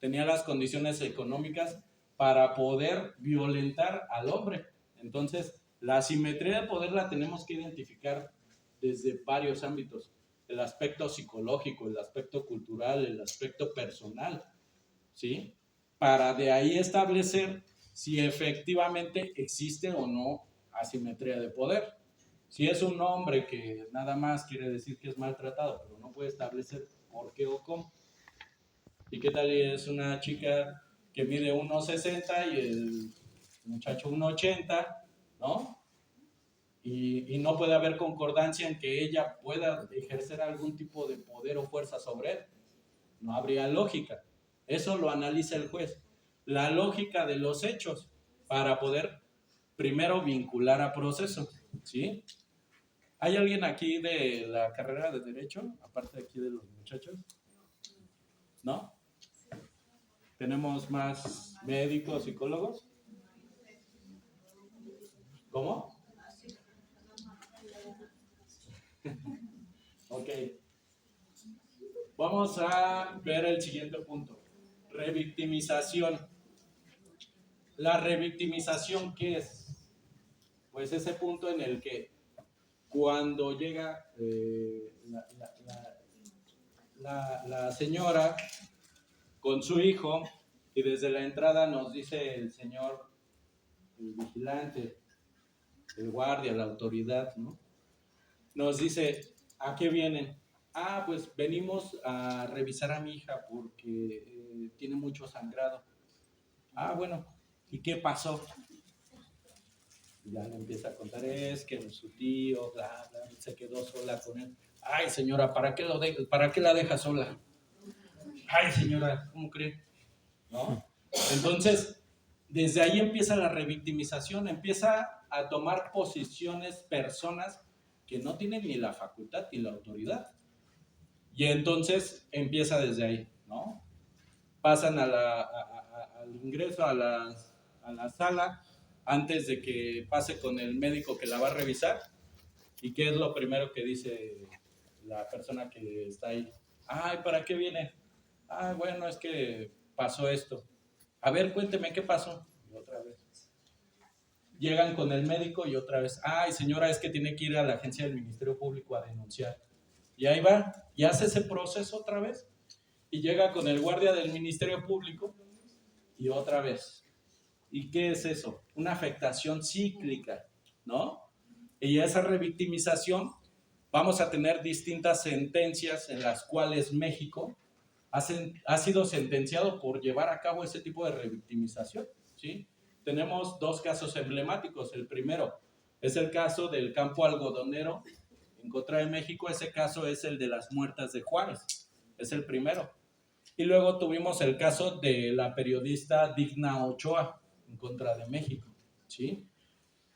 tenía las condiciones económicas para poder violentar al hombre. Entonces, la asimetría de poder la tenemos que identificar desde varios ámbitos: el aspecto psicológico, el aspecto cultural, el aspecto personal, ¿sí? Para de ahí establecer si efectivamente existe o no asimetría de poder. Si es un hombre que nada más quiere decir que es maltratado, pero no puede establecer por qué o cómo. ¿Y qué tal es una chica que mide 1,60 y el muchacho 1,80, ¿no? Y no puede haber concordancia en que ella pueda ejercer algún tipo de poder o fuerza sobre él. No habría lógica. Eso lo analiza el juez. La lógica de los hechos para poder primero vincular a proceso, ¿sí? ¿Hay alguien aquí de la carrera de Derecho, aparte de aquí de los muchachos? ¿No? ¿Tenemos más médicos, psicólogos? ¿Cómo? Ok. Vamos a ver el siguiente punto. Revictimización. ¿La revictimización qué es? Pues ese punto en el que cuando llega la señora con su hijo y desde la entrada nos dice el señor, el vigilante, el guardia, la autoridad, ¿no? Nos dice, ¿a qué vienen? Ah, pues venimos a revisar a mi hija porque tiene mucho sangrado. Ah, bueno, ¿y qué pasó? Ya le empieza a contar, es que su tío, bla, bla, se quedó sola con él. Ay, señora, ¿para qué la deja sola? Ay, señora, ¿cómo cree? ¿No? Entonces, desde ahí empieza la revictimización, empieza a tomar posiciones personas que no tienen ni la facultad ni la autoridad. Y entonces empieza desde ahí, ¿no? Pasan al ingreso a la sala antes de que pase con el médico que la va a revisar. ¿Y qué es lo primero que dice la persona que está ahí? Ay, ¿para qué viene? Ay, bueno, es que pasó esto. A ver, cuénteme qué pasó. Y otra vez. Llegan con el médico y otra vez. Ay, señora, es que tiene que ir a la agencia del Ministerio Público a denunciar. Y ahí va, y hace ese proceso otra vez. Y llega con el guardia del Ministerio Público y otra vez. ¿Y qué es eso? Una afectación cíclica, ¿no? Y esa revictimización, vamos a tener distintas sentencias en las cuales México ha sido sentenciado por llevar a cabo ese tipo de revictimización, ¿sí? Tenemos dos casos emblemáticos. El primero es el caso del campo algodonero en contra de México. Ese caso es el de las muertas de Juárez, es el primero. Y luego tuvimos el caso de la periodista Digna Ochoa en contra de México, ¿sí?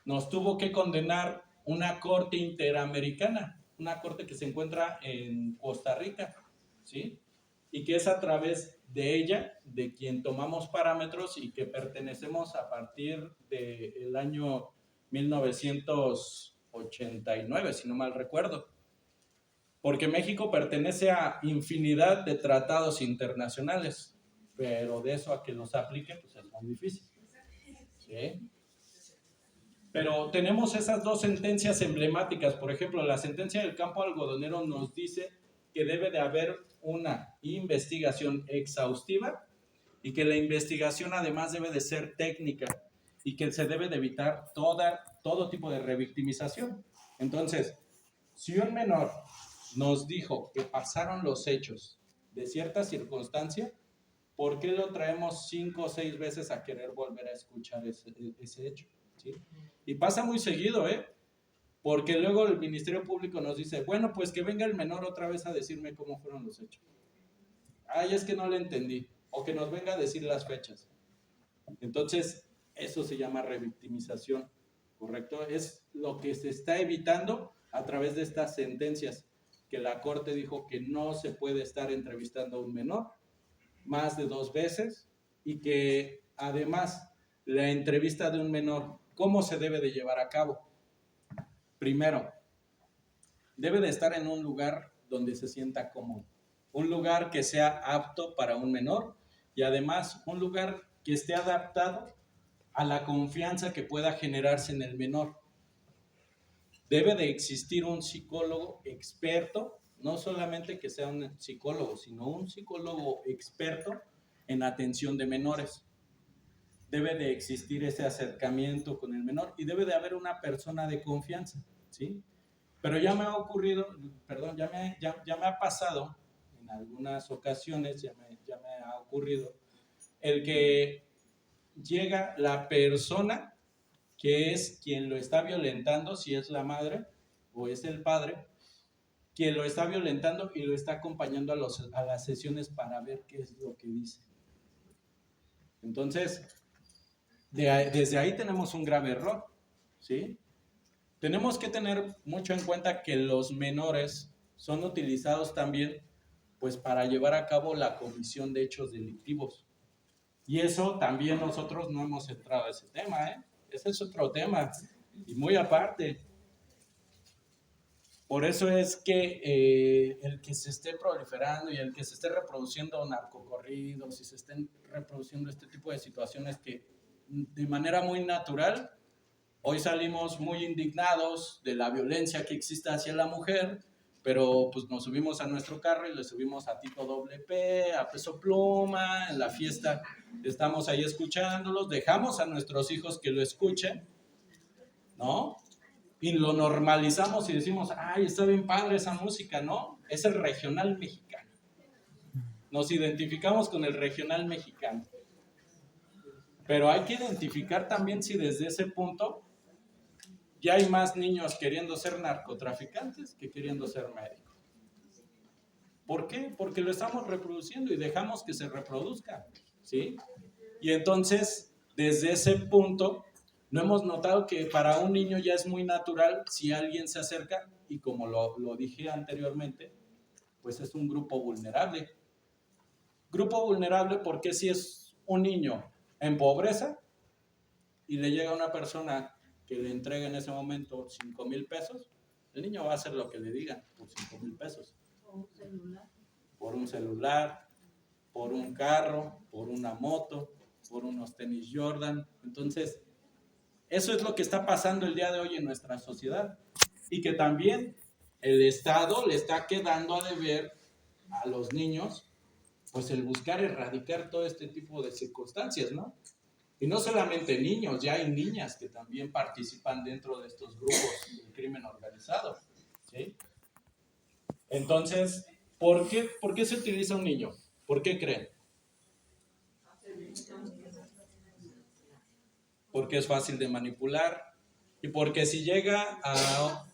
Nos tuvo que condenar una corte interamericana, una corte que se encuentra en Costa Rica, ¿sí? Y que es a través de ella, de quien tomamos parámetros y que pertenecemos a partir del año 1989, si no mal recuerdo. Porque México pertenece a infinidad de tratados internacionales, pero de eso a que los aplique, pues es muy difícil. ¿Sí? Pero tenemos esas dos sentencias emblemáticas. Por ejemplo, la sentencia del campo algodonero nos dice que debe de haber una investigación exhaustiva y que la investigación además debe de ser técnica y que se debe de evitar todo tipo de revictimización. Entonces, si un menor nos dijo que pasaron los hechos de cierta circunstancia, ¿por qué lo traemos 5 o 6 veces a querer volver a escuchar ese hecho? ¿Sí? Y pasa muy seguido, porque luego el Ministerio Público nos dice, bueno, pues que venga el menor otra vez a decirme cómo fueron los hechos. Ay, es que no le entendí. O que nos venga a decir las fechas. Entonces, eso se llama revictimización, ¿correcto? Es lo que se está evitando a través de estas sentencias, que la Corte dijo que no se puede estar entrevistando a un menor más de 2 veces y que además la entrevista de un menor, ¿cómo se debe de llevar a cabo? Primero, debe de estar en un lugar donde se sienta cómodo, un lugar que sea apto para un menor y además un lugar que esté adaptado a la confianza que pueda generarse en el menor. Debe de existir un psicólogo experto, no solamente que sea un psicólogo, sino un psicólogo experto en atención de menores. Debe de existir ese acercamiento con el menor y debe de haber una persona de confianza, ¿sí? Pero ya me ha ocurrido, perdón, ya me ha pasado en algunas ocasiones, ya me ha ocurrido, el que llega la persona que es quien lo está violentando, si es la madre o es el padre, quien lo está violentando y lo está acompañando a las sesiones para ver qué es lo que dice. Entonces, desde ahí tenemos un grave error, ¿sí? Tenemos que tener mucho en cuenta que los menores son utilizados también pues para llevar a cabo la comisión de hechos delictivos. Y eso también nosotros no hemos entrado a ese tema, Ese es otro tema y muy aparte. Por eso es que el que se esté proliferando y el que se esté reproduciendo narcocorridos y se estén reproduciendo este tipo de situaciones que de manera muy natural, hoy salimos muy indignados de la violencia que existe hacia la mujer, pero pues nos subimos a nuestro carro y le subimos a Tito WP, a Peso Pluma, en la fiesta estamos ahí escuchándolos, dejamos a nuestros hijos que lo escuchen, ¿no? Y lo normalizamos y decimos, ay, está bien padre esa música, ¿no? Es el regional mexicano. Nos identificamos con el regional mexicano. Pero hay que identificar también si desde ese punto ya hay más niños queriendo ser narcotraficantes que queriendo ser médicos. ¿Por qué? Porque lo estamos reproduciendo y dejamos que se reproduzca, ¿sí? Y entonces, desde ese punto, no hemos notado que para un niño ya es muy natural si alguien se acerca, y como lo dije anteriormente, pues es un grupo vulnerable. Grupo vulnerable porque si es un niño en pobreza y le llega una persona que le entrega en ese momento 5,000 pesos, el niño va a hacer lo que le digan por 5,000 pesos. Por un celular, por un carro, por una moto, por unos tenis Jordan. Entonces, eso es lo que está pasando el día de hoy en nuestra sociedad. Y que también el Estado le está quedando a deber a los niños, pues el buscar erradicar todo este tipo de circunstancias, ¿no? Y no solamente niños, ya hay niñas que también participan dentro de estos grupos del crimen organizado, ¿sí? Entonces, ¿por qué se utiliza un niño? ¿Por qué creen? Porque es fácil de manipular y porque si llega a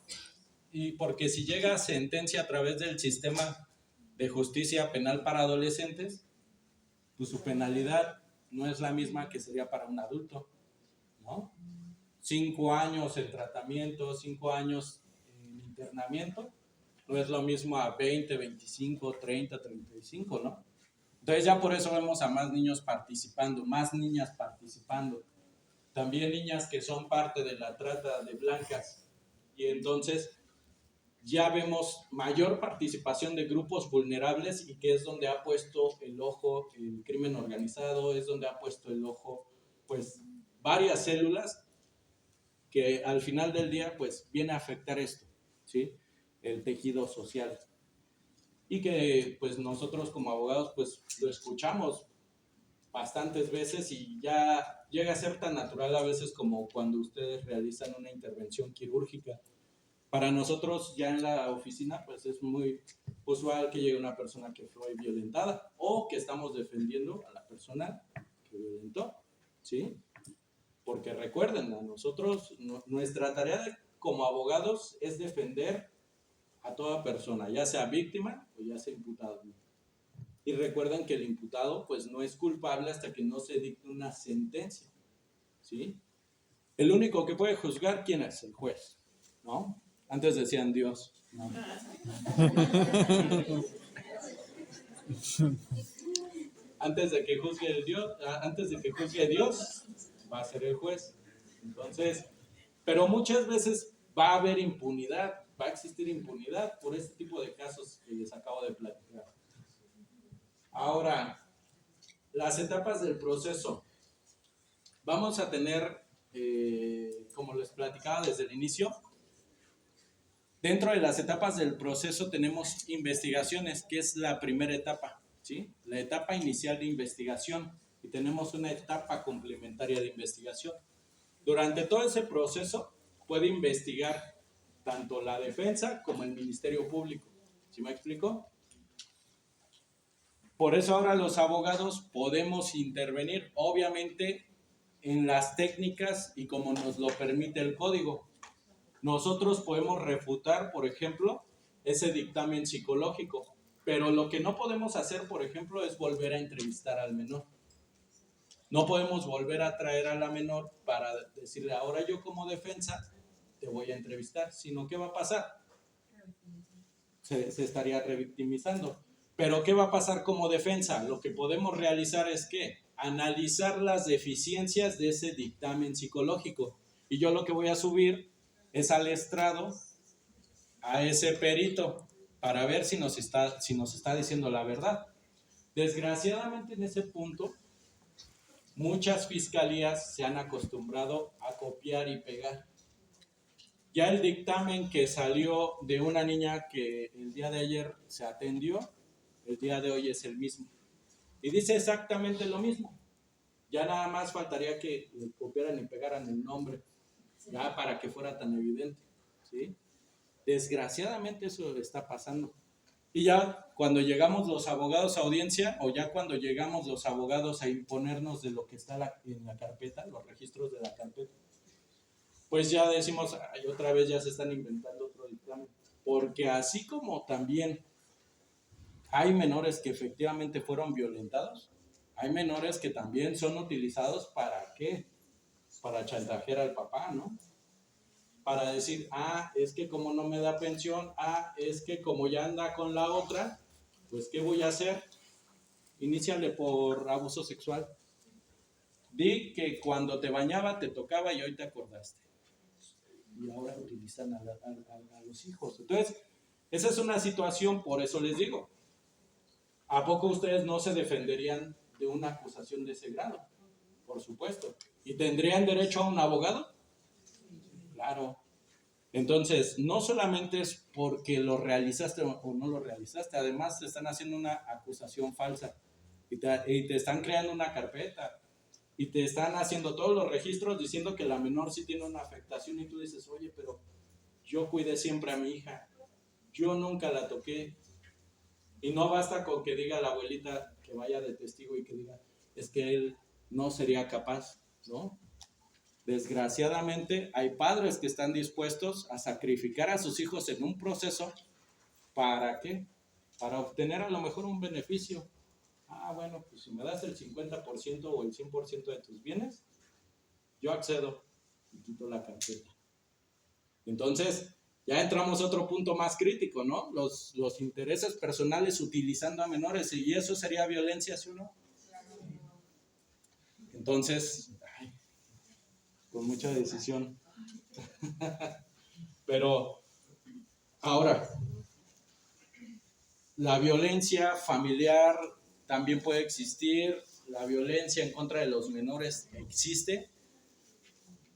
sentencia a través del sistema de justicia penal para adolescentes, pues su penalidad no es la misma que sería para un adulto, ¿no? 5 años en tratamiento, 5 años en internamiento, no es lo mismo a 20, 25, 30, 35, ¿no? Entonces ya por eso vemos a más niños participando, más niñas participando, también niñas que son parte de la trata de blancas, y entonces ya vemos mayor participación de grupos vulnerables y que es donde ha puesto el ojo el crimen organizado, es donde ha puesto el ojo pues varias células que al final del día pues viene a afectar esto, ¿sí? El tejido social. Y que pues nosotros como abogados pues lo escuchamos bastantes veces y ya llega a ser tan natural a veces como cuando ustedes realizan una intervención quirúrgica. Para nosotros ya en la oficina pues es muy usual que llegue una persona que fue violentada o que estamos defendiendo a la persona que violentó, ¿sí? Porque recuerden, a nosotros, nuestra tarea como abogados es defender a toda persona, ya sea víctima o ya sea imputado. Y recuerden que el imputado pues no es culpable hasta que no se dicte una sentencia, ¿sí? El único que puede juzgar, ¿quién es? El juez, ¿no? Antes decían Dios, ¿no? Antes de que juzgue Dios, va a ser el juez. Entonces, pero muchas veces va a haber impunidad, va a existir impunidad por este tipo de casos que les acabo de platicar. Ahora, las etapas del proceso. Vamos a tener, como les platicaba desde el inicio, dentro de las etapas del proceso tenemos investigaciones, que es la primera etapa, ¿sí? La etapa inicial de investigación, y tenemos una etapa complementaria de investigación. Durante todo ese proceso puede investigar tanto la defensa como el Ministerio Público. ¿Sí me explico? Por eso ahora los abogados podemos intervenir, obviamente, en las técnicas y como nos lo permite el código. Nosotros podemos refutar, por ejemplo, ese dictamen psicológico, pero lo que no podemos hacer, por ejemplo, es volver a entrevistar al menor. No podemos volver a traer a la menor para decirle, ahora yo como defensa te voy a entrevistar, sino ¿qué va a pasar? Se estaría revictimizando. Pero ¿qué va a pasar como defensa? Lo que podemos realizar es que analizar las deficiencias de ese dictamen psicológico. Y yo lo que voy a subir es al estrado a ese perito para ver si nos está diciendo la verdad. Desgraciadamente en ese punto, muchas fiscalías se han acostumbrado a copiar y pegar. Ya el dictamen que salió de una niña que el día de ayer se atendió, el día de hoy es el mismo. Y dice exactamente lo mismo. Ya nada más faltaría que le copiaran y pegaran el nombre, ya para que fuera tan evidente, ¿sí? Desgraciadamente eso está pasando. Y ya cuando llegamos los abogados a audiencia, o ya cuando llegamos los abogados a imponernos de lo que está en la carpeta, los registros de la carpeta, pues ya decimos, ay, otra vez ya se están inventando otro dictamen. Porque así como también hay menores que efectivamente fueron violentados, hay menores que también son utilizados ¿para qué? Para chantajear al papá, ¿no? Para decir, es que como no me da pensión, es que como ya anda con la otra, pues ¿qué voy a hacer? Iníciale por abuso sexual. Di que cuando te bañaba te tocaba y hoy te acordaste. Y ahora utilizan a los hijos. Entonces, esa es una situación, por eso les digo, ¿a poco ustedes no se defenderían de una acusación de ese grado? Por supuesto. ¿Y tendrían derecho a un abogado? Claro. Entonces, no solamente es porque lo realizaste o no lo realizaste, además te están haciendo una acusación falsa y te están creando una carpeta y te están haciendo todos los registros diciendo que la menor sí tiene una afectación y tú dices, oye, pero yo cuidé siempre a mi hija, yo nunca la toqué. Y no basta con que diga la abuelita que vaya de testigo y que diga, es que él no sería capaz, ¿no? Desgraciadamente hay padres que están dispuestos a sacrificar a sus hijos en un proceso, ¿para qué? Para obtener a lo mejor un beneficio. Bueno, pues si me das el 50% o el 100% de tus bienes, yo accedo y quito la carpeta. Entonces, ya entramos a otro punto más crítico, ¿no? Los intereses personales utilizando a menores, y eso sería violencia, ¿sí o no? Entonces, con mucha decisión. Pero Ahora, la violencia familiar también puede existir, la violencia en contra de los menores existe.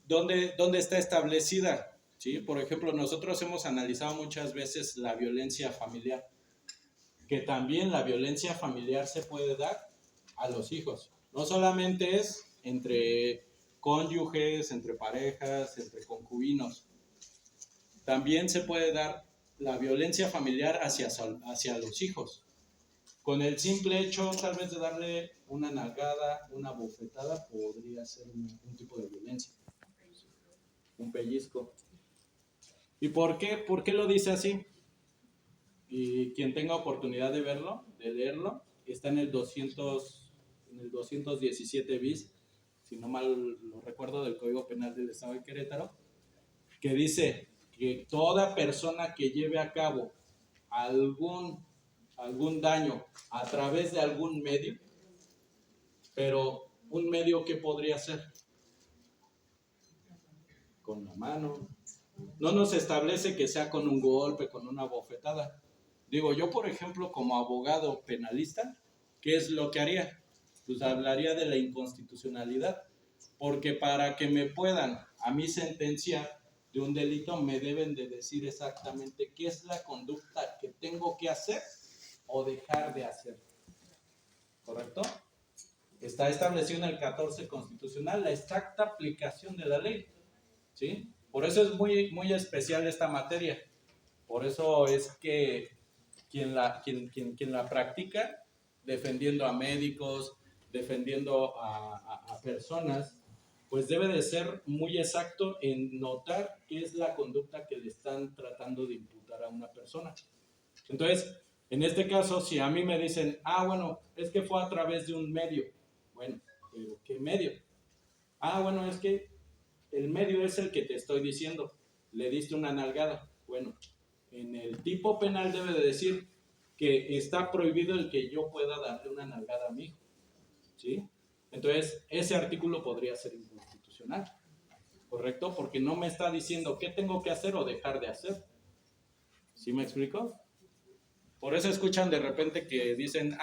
¿Dónde está establecida? ¿Sí? Por ejemplo, nosotros hemos analizado muchas veces la violencia familiar, que también la violencia familiar se puede dar a los hijos. No solamente es entre cónyuges, entre parejas, entre concubinos. También se puede dar la violencia familiar hacia los hijos. Con el simple hecho, tal vez, de darle una nalgada, una bofetada, podría ser un tipo de violencia. Un pellizco. ¿Y por qué? ¿Por qué lo dice así? Y quien tenga oportunidad de verlo, de leerlo, está en el 217 bis, si no mal lo recuerdo, del Código Penal del Estado de Querétaro, que dice que toda persona que lleve a cabo algún daño a través de algún medio, pero un medio que podría ser con la mano, no nos establece que sea con un golpe, con una bofetada. Digo, yo por ejemplo como abogado penalista, ¿qué es lo que haría? Pues hablaría de la inconstitucionalidad, porque para que me puedan a mí sentenciar de un delito me deben de decir exactamente qué es la conducta que tengo que hacer o dejar de hacer. ¿Correcto? Está establecido en el 14 constitucional la exacta aplicación de la ley. ¿Sí? Por eso es muy, muy especial esta materia. Por eso es que quien la practica, defendiendo a médicos, defendiendo a personas, pues debe de ser muy exacto en notar qué es la conducta que le están tratando de imputar a una persona. Entonces, en este caso, si a mí me dicen, bueno, es que fue a través de un medio. Bueno, ¿pero qué medio? Bueno, es que el medio es el que te estoy diciendo. Le diste una nalgada. Bueno, en el tipo penal debe de decir que está prohibido el que yo pueda darle una nalgada a mi hijo. ¿Sí? Entonces, ese artículo podría ser inconstitucional. ¿Correcto? Porque no me está diciendo qué tengo que hacer o dejar de hacer. ¿Sí me explico? Por eso escuchan de repente que dicen,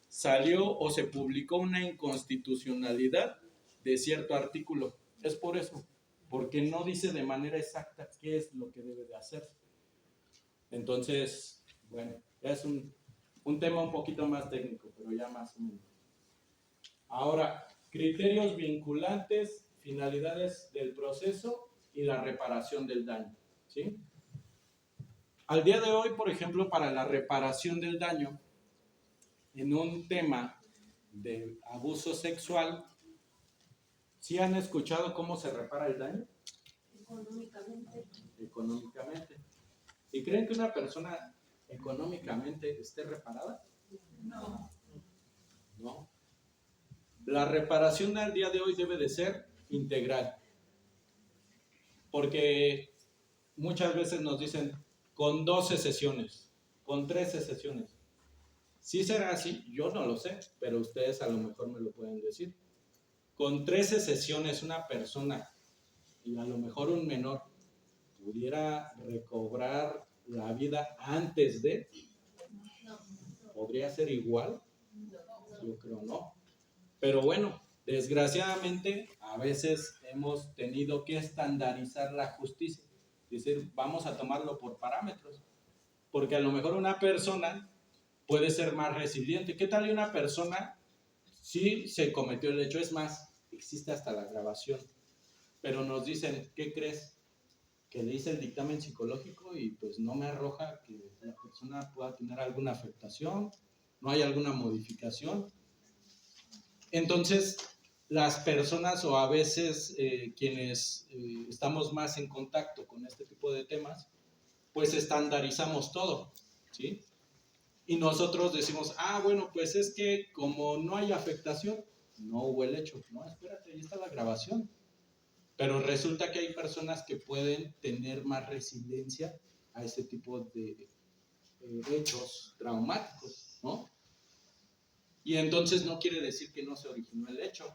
salió o se publicó una inconstitucionalidad de cierto artículo. Es por eso, porque no dice de manera exacta qué es lo que debe de hacer. Entonces, bueno, es un tema un poquito más técnico, pero ya más o menos. Ahora, criterios vinculantes, finalidades del proceso y la reparación del daño. ¿Sí? Al día de hoy, por ejemplo, para la reparación del daño, en un tema de abuso sexual, ¿sí han escuchado cómo se repara el daño? Económicamente. ¿Y creen que una persona económicamente esté reparada? No. No. La reparación al día de hoy debe de ser integral. Porque muchas veces nos dicen con 12 sesiones, con 13 sesiones. ¿Sí será así? Yo no lo sé, pero ustedes a lo mejor me lo pueden decir. Con 13 sesiones una persona, y a lo mejor un menor, pudiera recobrar la vida antes de, ¿podría ser igual? Yo creo no. Pero bueno, desgraciadamente a veces hemos tenido que estandarizar la justicia. Es decir, vamos a tomarlo por parámetros. Porque a lo mejor una persona puede ser más resiliente. ¿Qué tal una persona sí se cometió el hecho? Es más, existe hasta la grabación. Pero nos dicen, ¿qué crees? Que le hice el dictamen psicológico y pues no me arroja que la persona pueda tener alguna afectación, no hay alguna modificación. Entonces, las personas o a veces quienes estamos más en contacto con este tipo de temas, pues estandarizamos todo, ¿sí? Y nosotros decimos, bueno, pues es que como no hay afectación, no hubo el hecho. No, espérate, ahí está la grabación. Pero resulta que hay personas que pueden tener más resiliencia a ese tipo de hechos traumáticos, ¿no? Y entonces no quiere decir que no se originó el hecho,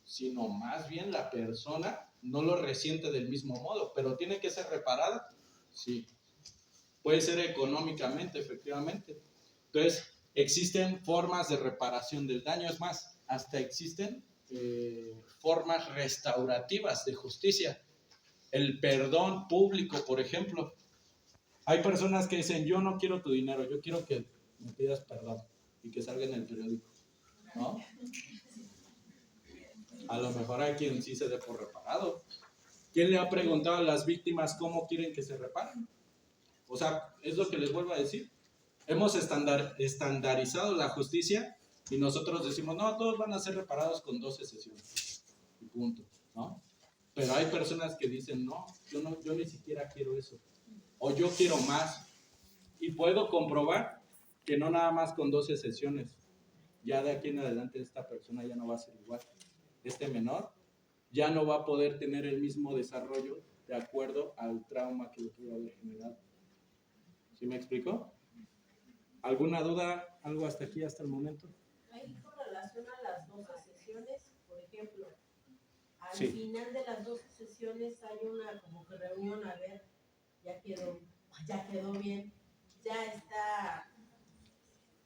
sino más bien la persona no lo resiente del mismo modo, pero tiene que ser reparada, sí. puede ser económicamente, efectivamente. Entonces, existen formas de reparación del daño, es más, hasta existen formas restaurativas de justicia. El perdón público, por ejemplo. Hay personas que dicen, yo no quiero tu dinero, yo quiero que me pidas perdón y que salga en el periódico, ¿no? A lo mejor hay quien sí se dé por reparado. ¿Quién le ha preguntado a las víctimas cómo quieren que se reparen? O sea, es lo que les vuelvo a decir. Hemos estandarizado la justicia y nosotros decimos, no, todos van a ser reparados con 12 sesiones. Y punto, ¿no? Pero hay personas que dicen, no, yo ni siquiera quiero eso. O yo quiero más. Y puedo comprobar que no nada más con 12 sesiones. Ya de aquí en adelante esta persona ya no va a ser igual. Este menor ya no va a poder tener el mismo desarrollo de acuerdo al trauma que le pudo haber generado. ¿Sí me explico? ¿Alguna duda? ¿Algo hasta aquí, hasta el momento? Ahí con relación a las 12 sesiones, por ejemplo, al Sí. final de las 12 sesiones hay una como que reunión, a ver, ya quedó bien, ya está,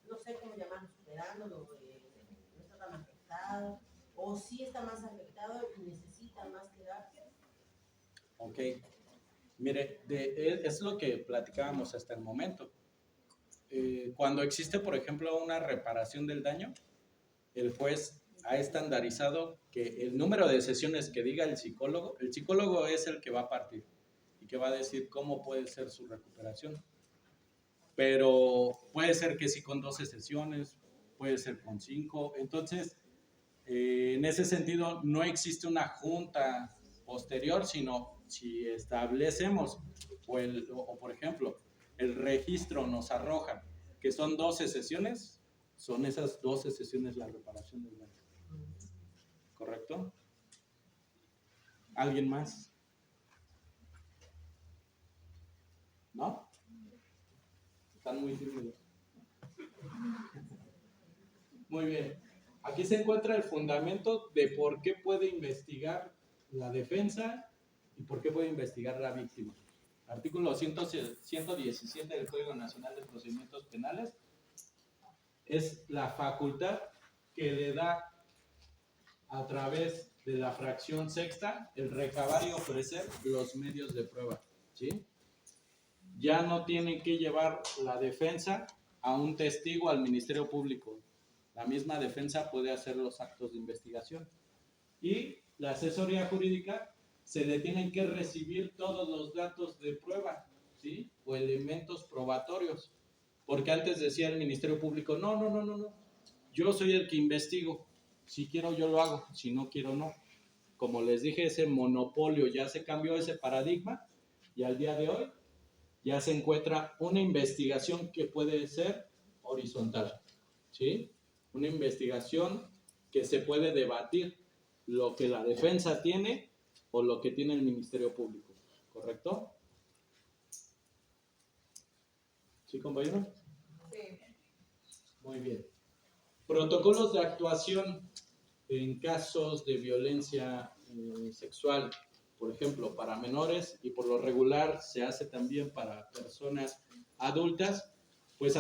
no sé cómo llamarlo, superándolo, no está tan afectado, o sí está más afectado y necesita más terapia. Ok. Mire, es lo que platicábamos hasta el momento. Cuando existe, por ejemplo, una reparación del daño, el juez ha estandarizado que el número de sesiones que diga el psicólogo es el que va a partir y que va a decir cómo puede ser su recuperación. Pero puede ser que sí con 12 sesiones, puede ser con 5. Entonces, en ese sentido, no existe una junta posterior, sino si establecemos, o por ejemplo, el registro nos arroja que son 12 sesiones, son esas 12 sesiones la reparación del daño. ¿Correcto? ¿Alguien más? ¿No? Están muy tímidos. Muy bien. Aquí se encuentra el fundamento de por qué puede investigar la defensa y por qué puede investigar la víctima. Artículo 117 del Código Nacional de Procedimientos Penales es la facultad que le da a través de la fracción sexta el recabar y ofrecer los medios de prueba, ¿sí? Ya no tienen que llevar la defensa a un testigo al Ministerio Público. La misma defensa puede hacer los actos de investigación. Y la asesoría jurídica se le tienen que recibir todos los datos de prueba, ¿sí? O elementos probatorios. Porque antes decía el Ministerio Público, no. Yo soy el que investigo. Si quiero, yo lo hago. Si no quiero, no. Como les dije, ese monopolio ya se cambió, ese paradigma. Y al día de hoy ya se encuentra una investigación que puede ser horizontal, ¿sí? Una investigación que se puede debatir lo que la defensa tiene o lo que tiene el Ministerio Público, ¿correcto? ¿Sí, compañero? Sí. Muy bien. Protocolos de actuación en casos de violencia sexual, por ejemplo, para menores, y por lo regular se hace también para personas adultas, pues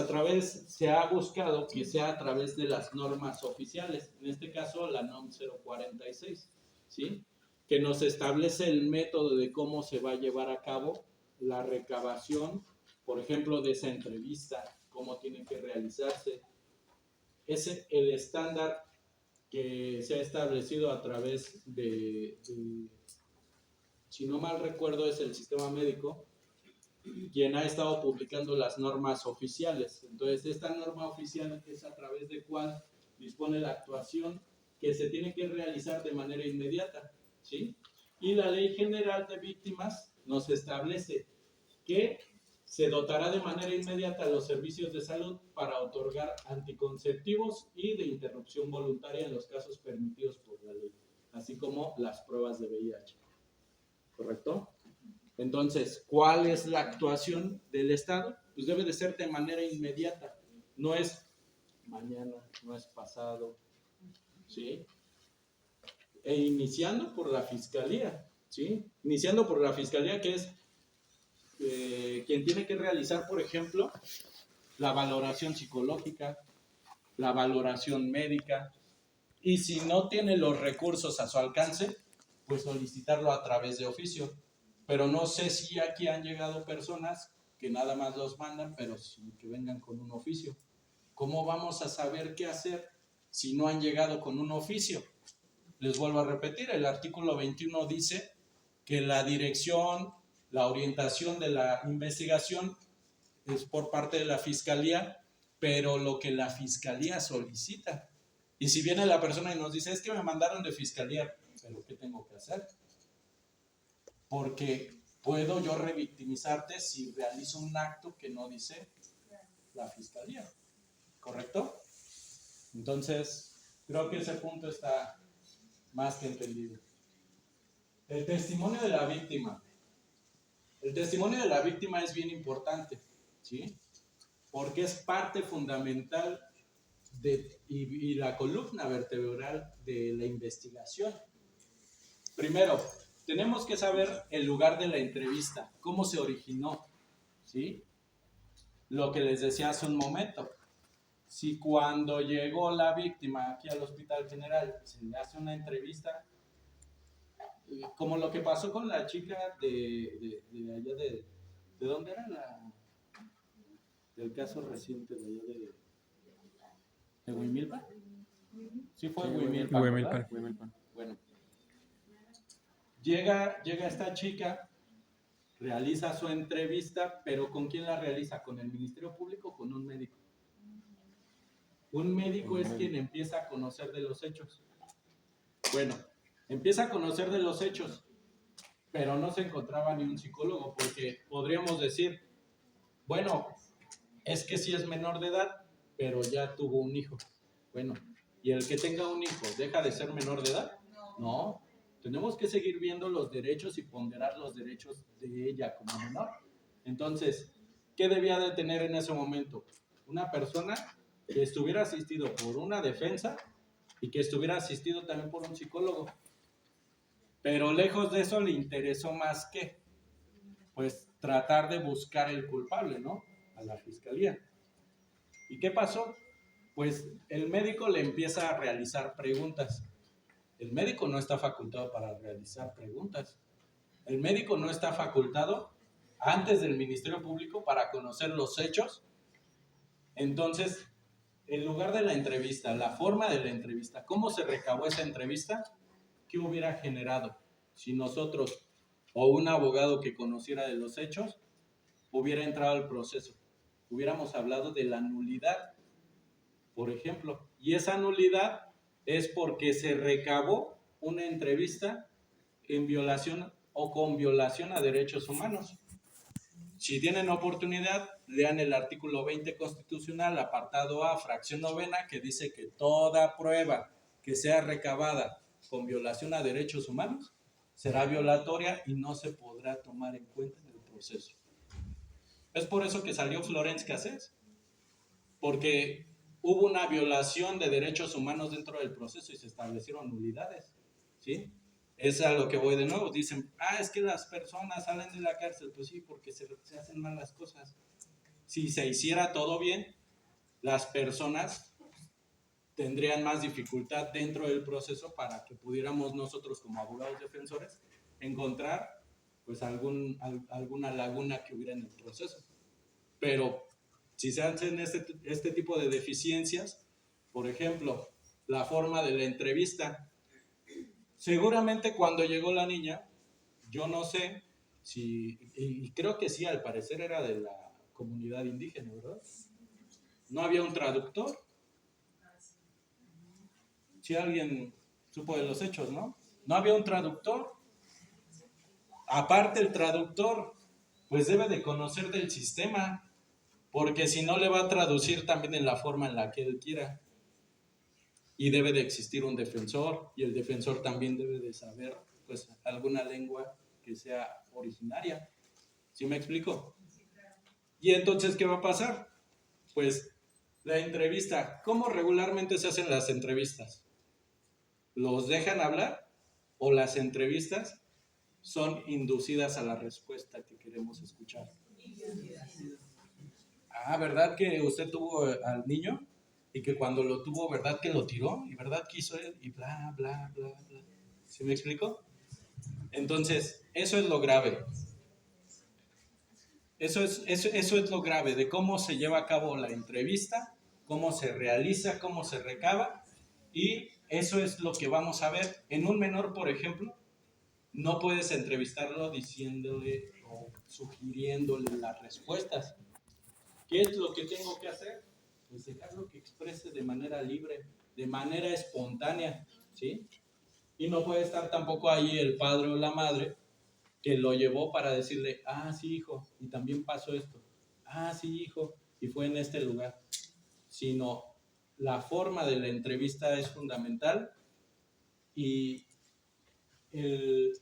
se ha buscado que sea a través de las normas oficiales, en este caso la NOM 046, ¿sí? Que nos establece el método de cómo se va a llevar a cabo la recabación, por ejemplo, de esa entrevista, cómo tiene que realizarse. Es el estándar que se ha establecido a través de, si no mal recuerdo, es el sistema médico quien ha estado publicando las normas oficiales. Entonces, esta norma oficial es a través de cuál dispone la actuación que se tiene que realizar de manera inmediata, ¿sí? Y la Ley General de Víctimas nos establece que se dotará de manera inmediata a los servicios de salud para otorgar anticonceptivos y de interrupción voluntaria en los casos permitidos por la ley, así como las pruebas de VIH. ¿Correcto? Entonces, ¿cuál es la actuación del Estado? Pues debe de ser de manera inmediata. No es mañana, no es pasado, ¿sí? E iniciando por la Fiscalía, ¿sí? Iniciando por la Fiscalía, que es quien tiene que realizar, por ejemplo, la valoración psicológica, la valoración médica, y si no tiene los recursos a su alcance, pues solicitarlo a través de oficio. Pero no sé si aquí han llegado personas que nada más los mandan, pero sin que vengan con un oficio. ¿Cómo vamos a saber qué hacer si no han llegado con un oficio? Les vuelvo a repetir, el artículo 21 dice que la dirección, la orientación de la investigación es por parte de la Fiscalía, pero lo que la Fiscalía solicita. Y si viene la persona y nos dice, es que me mandaron de Fiscalía, ¿pero qué tengo que hacer? Porque puedo yo revictimizarte si realizo un acto que no dice la Fiscalía, ¿correcto? Entonces, creo que ese punto está más que entendido. El testimonio de la víctima. El testimonio de la víctima es bien importante, ¿sí? Porque es parte fundamental y la columna vertebral de la investigación. Primero, tenemos que saber el lugar de la entrevista, cómo se originó, ¿sí? Lo que les decía hace un momento. Si cuando llegó la víctima aquí al Hospital General se le hace una entrevista, como lo que pasó con la chica de allá ¿de dónde era del caso reciente de allá de Huimilpa? Sí fue Huimilpa, ¿verdad? Bueno, llega esta chica, realiza su entrevista, pero ¿con quién la realiza? ¿Con el Ministerio Público o con un médico? Un médico es quien empieza a conocer de los hechos. Bueno, empieza a conocer de los hechos, pero no se encontraba ni un psicólogo, porque podríamos decir, bueno, es que sí es menor de edad, pero ya tuvo un hijo. Bueno, ¿y el que tenga un hijo deja de ser menor de edad? No, tenemos que seguir viendo los derechos y ponderar los derechos de ella como menor. Entonces, ¿qué debía de tener en ese momento? Una persona que estuviera asistido por una defensa y que estuviera asistido también por un psicólogo. Pero lejos de eso le interesó más que, pues, tratar de buscar el culpable, ¿no? A la Fiscalía. ¿Y qué pasó? Pues el médico le empieza a realizar preguntas. El médico no está facultado para realizar preguntas. El médico no está facultado antes del Ministerio Público para conocer los hechos. Entonces, el lugar de la entrevista, la forma de la entrevista, cómo se recabó esa entrevista, ¿qué hubiera generado si nosotros o un abogado que conociera de los hechos hubiera entrado al proceso? Hubiéramos hablado de la nulidad, por ejemplo, y esa nulidad es porque se recabó una entrevista en violación o con violación a derechos humanos. Si tienen oportunidad, lean el artículo 20 constitucional, apartado A, fracción novena, que dice que toda prueba que sea recabada con violación a derechos humanos será violatoria y no se podrá tomar en cuenta en el proceso. Es por eso que salió Florence Cassés, porque hubo una violación de derechos humanos dentro del proceso y se establecieron nulidades, ¿sí? Es a lo que voy de nuevo. Dicen, es que las personas salen de la cárcel. Pues sí, porque se hacen mal las cosas. Si se hiciera todo bien, las personas tendrían más dificultad dentro del proceso para que pudiéramos nosotros como abogados defensores encontrar pues alguna laguna que hubiera en el proceso. Pero si se hacen este tipo de deficiencias, por ejemplo, la forma de la entrevista, seguramente cuando llegó la niña, yo no sé si, y creo que sí, al parecer era de la comunidad indígena, ¿verdad? No había un traductor. Si alguien supo de los hechos, ¿no? No había un traductor. Aparte, el traductor, pues debe de conocer del sistema, porque si no le va a traducir también en la forma en la que él quiera. Y debe de existir un defensor, y el defensor también debe de saber pues alguna lengua que sea originaria. ¿Sí me explico? Y entonces, ¿qué va a pasar? Pues la entrevista. ¿Cómo regularmente se hacen las entrevistas? ¿Los dejan hablar? ¿O las entrevistas son inducidas a la respuesta que queremos escuchar. Ah, ¿verdad que usted tuvo al niño? Y que cuando lo tuvo, ¿verdad que lo tiró? ¿Y verdad que hizo él? Y bla, bla, bla, bla. ¿Sí me explico? Entonces, eso es lo grave. Eso es lo grave de cómo se lleva a cabo la entrevista, cómo se realiza, cómo se recaba. Y eso es lo que vamos a ver. En un menor, por ejemplo, no puedes entrevistarlo diciéndole o sugiriéndole las respuestas. ¿Qué es lo que tengo que hacer? Pues dejarlo que exprese de manera libre, de manera espontánea, ¿sí? Y no puede estar tampoco ahí el padre o la madre que lo llevó para decirle, ah, sí, hijo, y también pasó esto. Ah, sí, hijo, y fue en este lugar. Sino la forma de la entrevista es fundamental y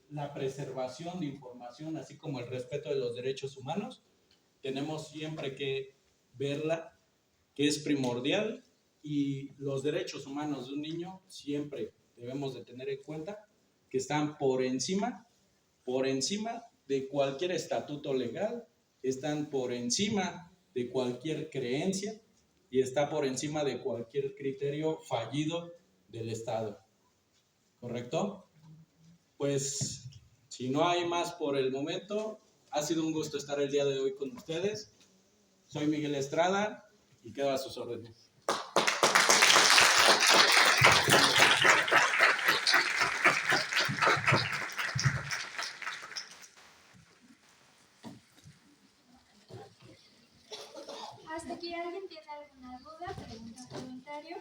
la preservación de información, así como el respeto de los derechos humanos, tenemos siempre que verla, que es primordial, y los derechos humanos de un niño siempre debemos de tener en cuenta que están por encima de cualquier estatuto legal, están por encima de cualquier creencia y está por encima de cualquier criterio fallido del Estado. ¿Correcto? Pues, si no hay más por el momento, ha sido un gusto estar el día de hoy con ustedes. Soy Miguel Estrada y quedo a sus órdenes. Hasta aquí, ¿alguien tiene alguna duda, pregunta, comentario?